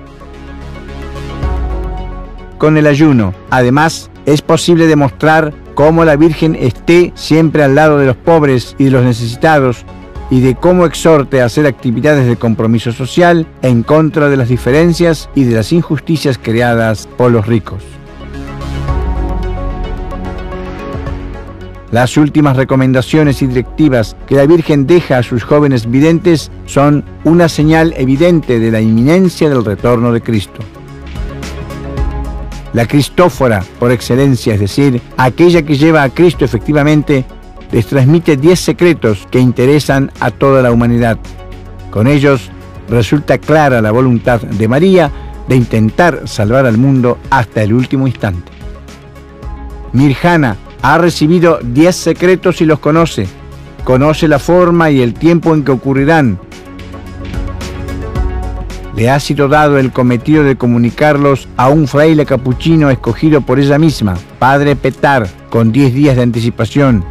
Con el ayuno, además, es posible demostrar cómo la Virgen esté siempre al lado de los pobres y de los necesitados, y de cómo exhorte a hacer actividades de compromiso social en contra de las diferencias y de las injusticias creadas por los ricos. Las últimas recomendaciones y directivas que la Virgen deja a sus jóvenes videntes son una señal evidente de la inminencia del retorno de Cristo. La Cristófora, por excelencia, es decir, aquella que lleva a Cristo efectivamente, les transmite 10 secretos que interesan a toda la humanidad. Con ellos resulta clara la voluntad de María de intentar salvar al mundo hasta el último instante. Mirjana ha recibido 10 secretos y los conoce. Conoce la forma y el tiempo en que ocurrirán. Le ha sido dado el cometido de comunicarlos a un fraile capuchino escogido por ella misma, Padre Petar, con 10 días de anticipación.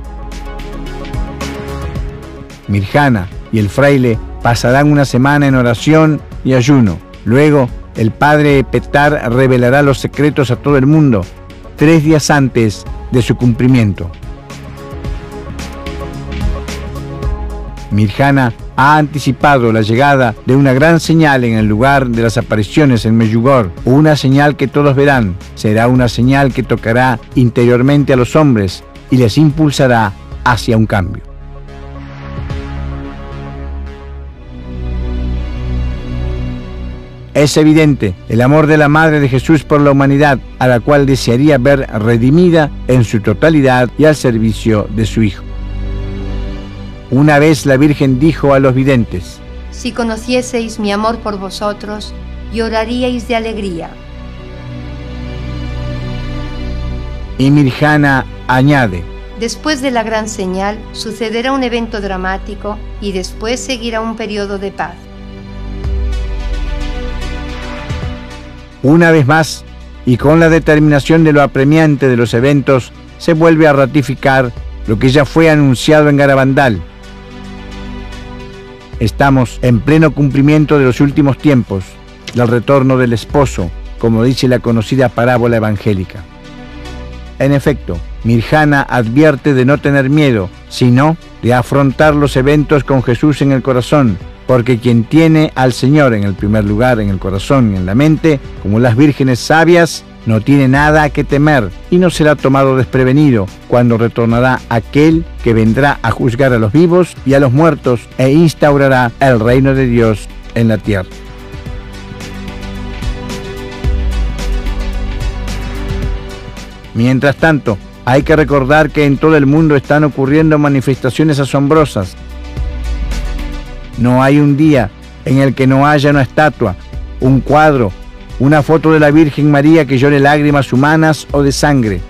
Mirjana y el fraile pasarán una semana en oración y ayuno. Luego, el Padre Petar revelará los secretos a todo el mundo, 3 días antes de su cumplimiento. Mirjana ha anticipado la llegada de una gran señal en el lugar de las apariciones en Medjugorje, una señal que todos verán. Será una señal que tocará interiormente a los hombres y les impulsará hacia un cambio. Es evidente el amor de la Madre de Jesús por la humanidad, a la cual desearía ver redimida en su totalidad y al servicio de su Hijo. Una vez la Virgen dijo a los videntes: Si conocieseis mi amor por vosotros, lloraríais de alegría. Y Mirjana añade: Después de la gran señal, sucederá un evento dramático y después seguirá un periodo de paz. Una vez más, y con la determinación de lo apremiante de los eventos, se vuelve a ratificar lo que ya fue anunciado en Garabandal. Estamos en pleno cumplimiento de los últimos tiempos, del retorno del esposo, como dice la conocida parábola evangélica. En efecto, Mirjana advierte de no tener miedo, sino de afrontar los eventos con Jesús en el corazón, porque quien tiene al Señor en el primer lugar en el corazón y en la mente, como las vírgenes sabias, no tiene nada que temer y no será tomado desprevenido cuando retornará aquel que vendrá a juzgar a los vivos y a los muertos e instaurará el reino de Dios en la tierra. Mientras tanto, hay que recordar que en todo el mundo están ocurriendo manifestaciones asombrosas. No hay un día en el que no haya una estatua, un cuadro, una foto de la Virgen María que llore lágrimas humanas o de sangre.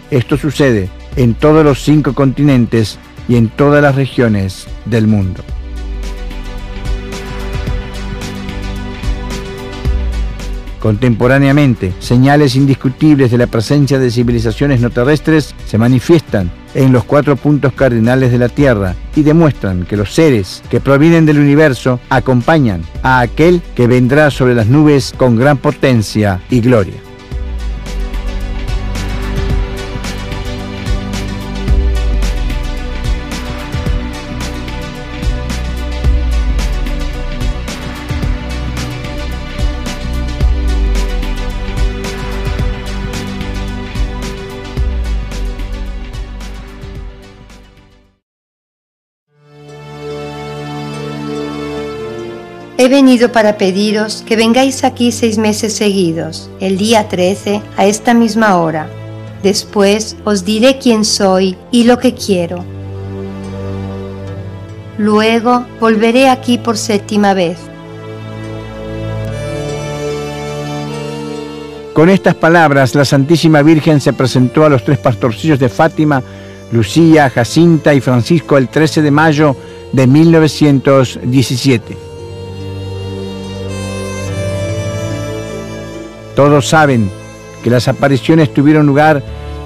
Esto sucede en todos los 5 continentes y en todas las regiones del mundo. Contemporáneamente, señales indiscutibles de la presencia de civilizaciones no terrestres se manifiestan en los 4 puntos cardinales de la Tierra y demuestran que los seres que provienen del universo acompañan a aquel que vendrá sobre las nubes con gran potencia y gloria. He venido para pediros que vengáis aquí 6 meses seguidos, el día 13, a esta misma hora. Después os diré quién soy y lo que quiero. Luego volveré aquí por 7ª vez. Con estas palabras, la Santísima Virgen se presentó a los 3 pastorcillos de Fátima, Lucía, Jacinta y Francisco, el 13 de mayo de 1917. Todos saben que las apariciones tuvieron lugar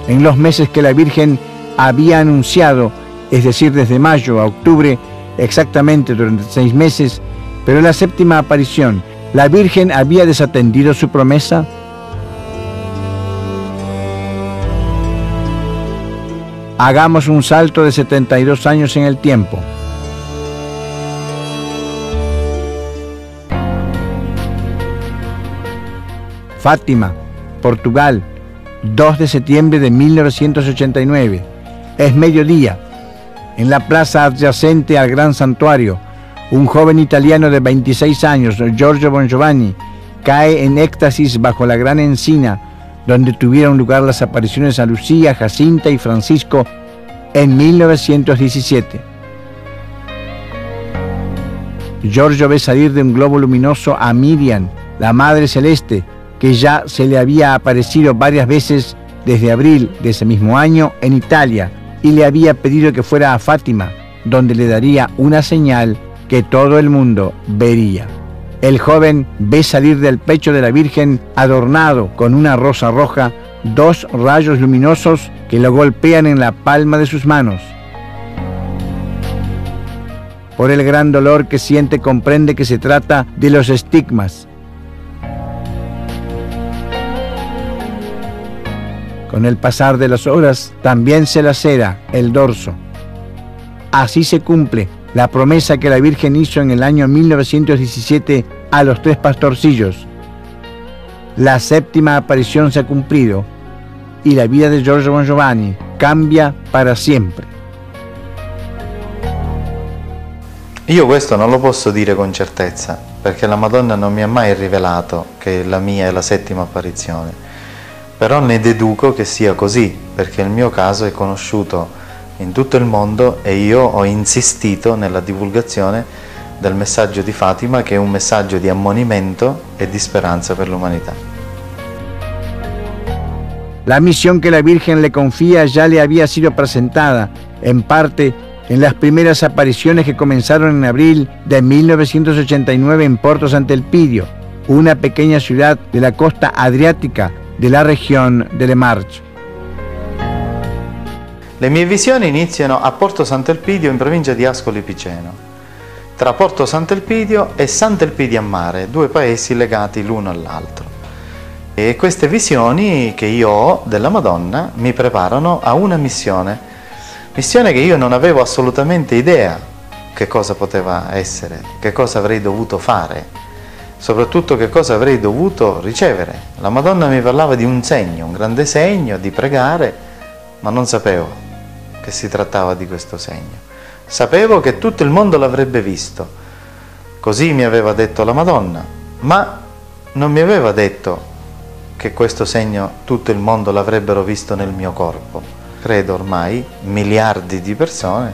en los meses que la Virgen había anunciado, es decir, desde mayo a octubre, exactamente durante 6 meses, pero en la séptima aparición, ¿la Virgen había desatendido su promesa? Hagamos un salto de 72 años en el tiempo. Fátima, Portugal, 2 de septiembre de 1989. Es mediodía. En la plaza adyacente al gran santuario, un joven italiano de 26 años, Giorgio Bongiovanni, cae en éxtasis bajo la gran encina donde tuvieron lugar las apariciones a Lucía, Jacinta y Francisco en 1917. Giorgio ve salir de un globo luminoso a Miriam, la Madre Celeste, que ya se le había aparecido varias veces desde abril de ese mismo año en Italia, y le había pedido que fuera a Fátima, donde le daría una señal que todo el mundo vería. El joven ve salir del pecho de la Virgen, adornado con una rosa roja, 2 rayos luminosos que lo golpean en la palma de sus manos. Por el gran dolor que siente, comprende que se trata de los estigmas. Con el pasar de las horas, también se lacera el dorso. Así se cumple la promesa que la Virgen hizo en el año 1917 a los 3 pastorcillos. La séptima aparición se ha cumplido y la vida de Giorgio Bongiovanni cambia para sempre. Io questo non lo posso dire con certezza, perché la Madonna non mi ha mai rivelato che la mia è la settima apparizione, però ne deduco che sia così, perché il mio caso è conosciuto in tutto il mondo e io ho insistito nella divulgazione del messaggio di Fatima, che è un messaggio di ammonimento e di speranza per l'umanità. La misión que la Virgen le confía ya le había sido presentada, en parte, en las primeras apariciones que comenzaron en abril de 1989 en Porto Sant'Elpidio, una pequeña ciudad de la costa adriática de la región de Le Marche. Le mie visioni iniziano a Porto Sant'Elpidio in provincia di Ascoli Piceno, tra Porto Sant'Elpidio e Sant'Elpidio a Mare, 2 paesi legati l'uno all'altro. E queste visioni che io ho della Madonna mi preparano a una missione che io non avevo assolutamente idea che cosa poteva essere, che cosa avrei dovuto fare, soprattutto che cosa avrei dovuto ricevere. La Madonna mi parlava di un segno, un grande segno, di pregare, ma non sapevo che si trattava di questo segno. Sapevo che tutto il mondo l'avrebbe visto, così mi aveva detto la Madonna, ma non mi aveva detto che questo segno tutto il mondo l'avrebbero visto nel mio corpo. Credo ormai miliardi di persone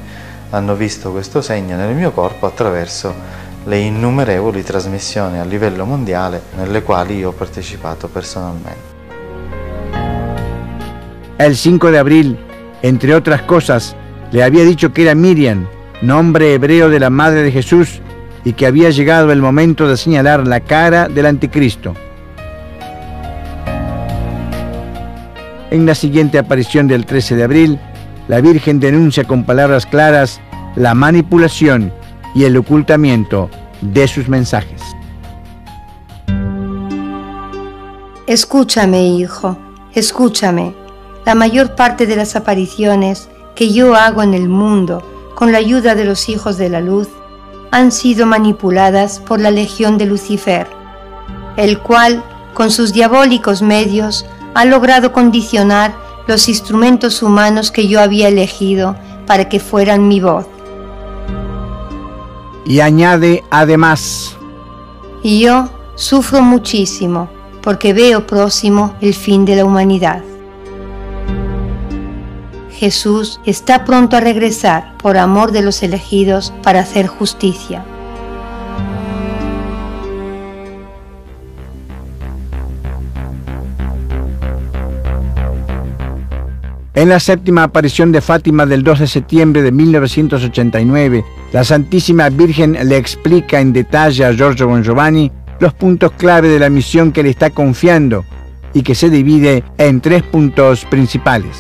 hanno visto questo segno nel mio corpo attraverso le innumerevoli trasmissioni a livello mondiale nelle quali io ho partecipato personalmente. El 5 de abril, entre otras cosas, le había dicho que era Miriam, nombre hebreo de la Madre de Jesús, y que había llegado el momento de señalar la cara del anticristo. En la siguiente aparición del 13 de abril, la Virgen denuncia con palabras claras la manipulación y el ocultamiento de sus mensajes. Escúchame, hijo, escúchame. La mayor parte de las apariciones que yo hago en el mundo con la ayuda de los hijos de la luz han sido manipuladas por la legión de Lucifer, el cual, con sus diabólicos medios, ha logrado condicionar los instrumentos humanos que yo había elegido para que fueran mi voz. Y añade además: y yo sufro muchísimo porque veo próximo el fin de la humanidad. Jesús está pronto a regresar por amor de los elegidos para hacer justicia. En la séptima aparición de Fátima del 2 de septiembre de 1989, la Santísima Virgen le explica en detalle a Giorgio Bongiovanni los puntos clave de la misión que le está confiando y que se divide en 3 puntos principales.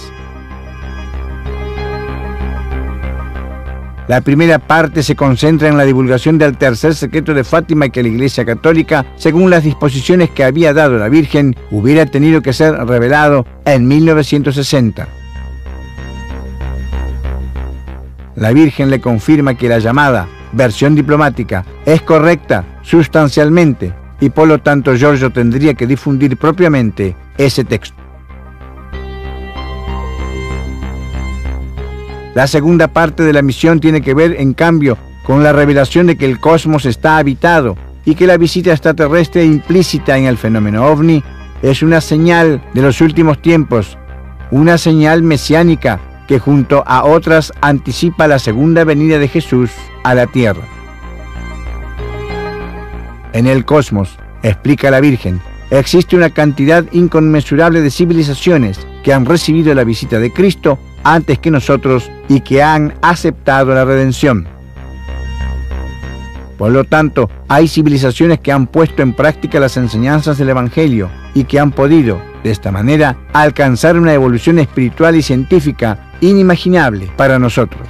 La primera parte se concentra en la divulgación del tercer secreto de Fátima que la Iglesia Católica, según las disposiciones que había dado la Virgen, hubiera tenido que ser revelado en 1960. La Virgen le confirma que la llamada versión diplomática es correcta sustancialmente y por lo tanto Giorgio tendría que difundir propiamente ese texto. La segunda parte de la misión tiene que ver, en cambio, con la revelación de que el cosmos está habitado y que la visita extraterrestre implícita en el fenómeno ovni es una señal de los últimos tiempos, una señal mesiánica que junto a otras anticipa la segunda venida de Jesús a la Tierra. En el cosmos, explica la Virgen, existe una cantidad inconmensurable de civilizaciones que han recibido la visita de Cristo antes que nosotros y que han aceptado la redención. Por lo tanto, hay civilizaciones que han puesto en práctica las enseñanzas del Evangelio y que han podido, de esta manera, alcanzar una evolución espiritual y científica inimaginable para nosotros.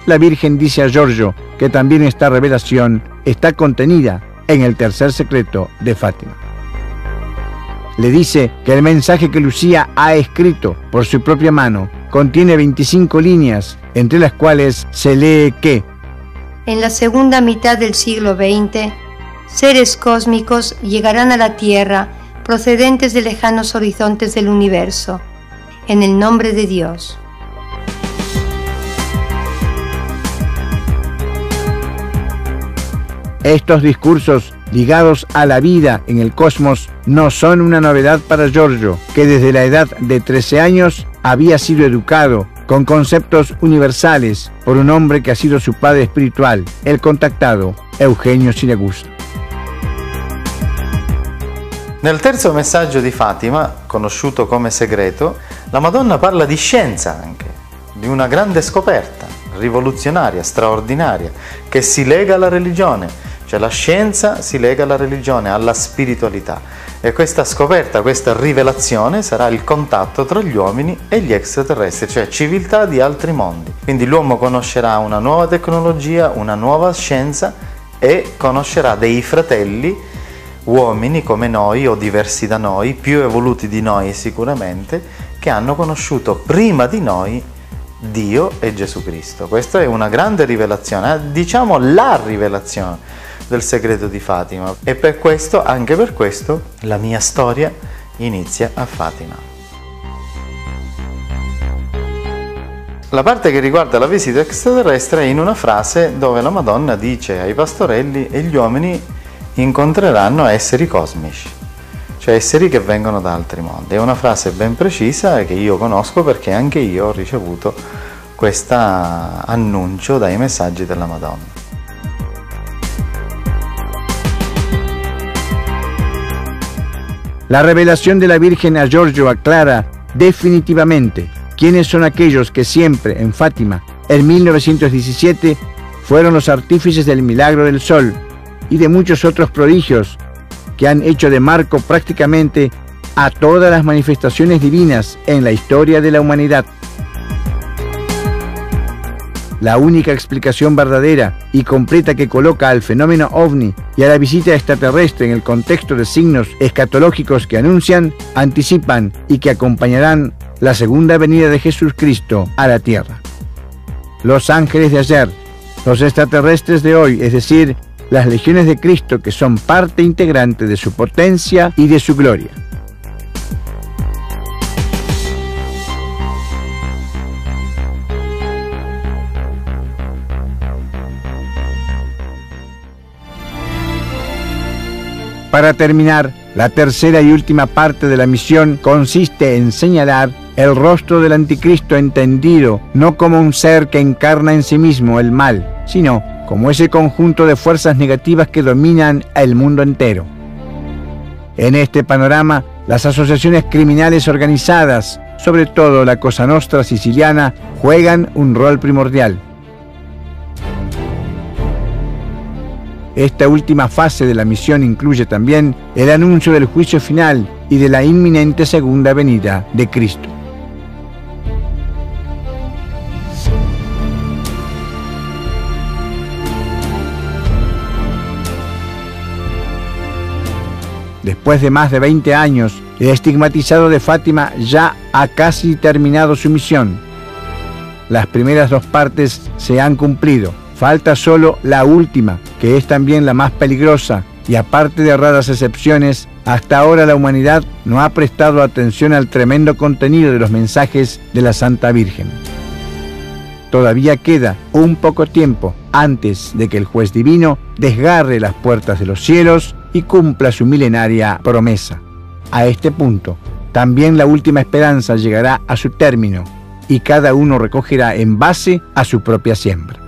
La Virgen dice a Giorgio que también esta revelación está contenida en el tercer secreto de Fátima. Le dice que el mensaje que Lucía ha escrito por su propia mano contiene 25 líneas, entre las cuales se lee que en la segunda mitad del siglo XX, seres cósmicos llegarán a la Tierra procedentes de lejanos horizontes del universo, en el nombre de Dios. Estos discursos ligados a la vida en el cosmos no son una novedad para Giorgio, que desde la edad de 13 años había sido educado con conceptos universales por un hombre che ha sido su padre espiritual, el contactato Eugenio Siragusa. Nel terzo messaggio di Fatima, conosciuto come segreto, la Madonna parla di scienza anche, di una grande scoperta, rivoluzionaria, straordinaria, che si lega alla religione, cioè la scienza si lega alla religione, alla spiritualità. E questa scoperta, questa rivelazione sarà il contatto tra gli uomini e gli extraterrestri, cioè civiltà di altri mondi. Quindi l'uomo conoscerà una nuova tecnologia, una nuova scienza e conoscerà dei fratelli, uomini come noi o diversi da noi, più evoluti di noi sicuramente, che hanno conosciuto prima di noi Dio e Gesù Cristo. Questa è una grande rivelazione, diciamo la rivelazione del segreto di Fatima, e per questo, anche per questo, la mia storia inizia a Fatima. La parte che riguarda la visita extraterrestre è in una frase dove la Madonna dice ai pastorelli e gli uomini incontreranno esseri cosmici, cioè esseri che vengono da altri mondi. È una frase ben precisa che io conosco perché anche io ho ricevuto questo annuncio dai messaggi della Madonna. La revelación de la Virgen a Giorgio aclara definitivamente quiénes son aquellos que siempre en Fátima, en 1917, fueron los artífices del milagro del sol y de muchos otros prodigios que han hecho de marco prácticamente a todas las manifestaciones divinas en la historia de la humanidad. La única explicación verdadera y completa que coloca al fenómeno ovni y a la visita extraterrestre en el contexto de signos escatológicos que anuncian, anticipan y que acompañarán la segunda venida de Jesucristo a la Tierra. Los ángeles de ayer, los extraterrestres de hoy, es decir, las legiones de Cristo que son parte integrante de su potencia y de su gloria. Para terminar, la tercera y última parte de la misión consiste en señalar el rostro del anticristo entendido no como un ser que encarna en sí mismo el mal, sino como ese conjunto de fuerzas negativas que dominan el mundo entero. En este panorama, las asociaciones criminales organizadas, sobre todo la Cosa Nostra siciliana, juegan un rol primordial. Esta última fase de la misión incluye también el anuncio del juicio final y de la inminente segunda venida de Cristo. Después de más de 20 años, el estigmatizado de Fátima ya ha casi terminado su misión. Las primeras 2 partes se han cumplido. Falta solo la última, que es también la más peligrosa, y aparte de raras excepciones, hasta ahora la humanidad no ha prestado atención al tremendo contenido de los mensajes de la Santa Virgen. Todavía queda un poco tiempo antes de que el juez divino desgarre las puertas de los cielos y cumpla su milenaria promesa. A este punto, también la última esperanza llegará a su término y cada uno recogerá en base a su propia siembra.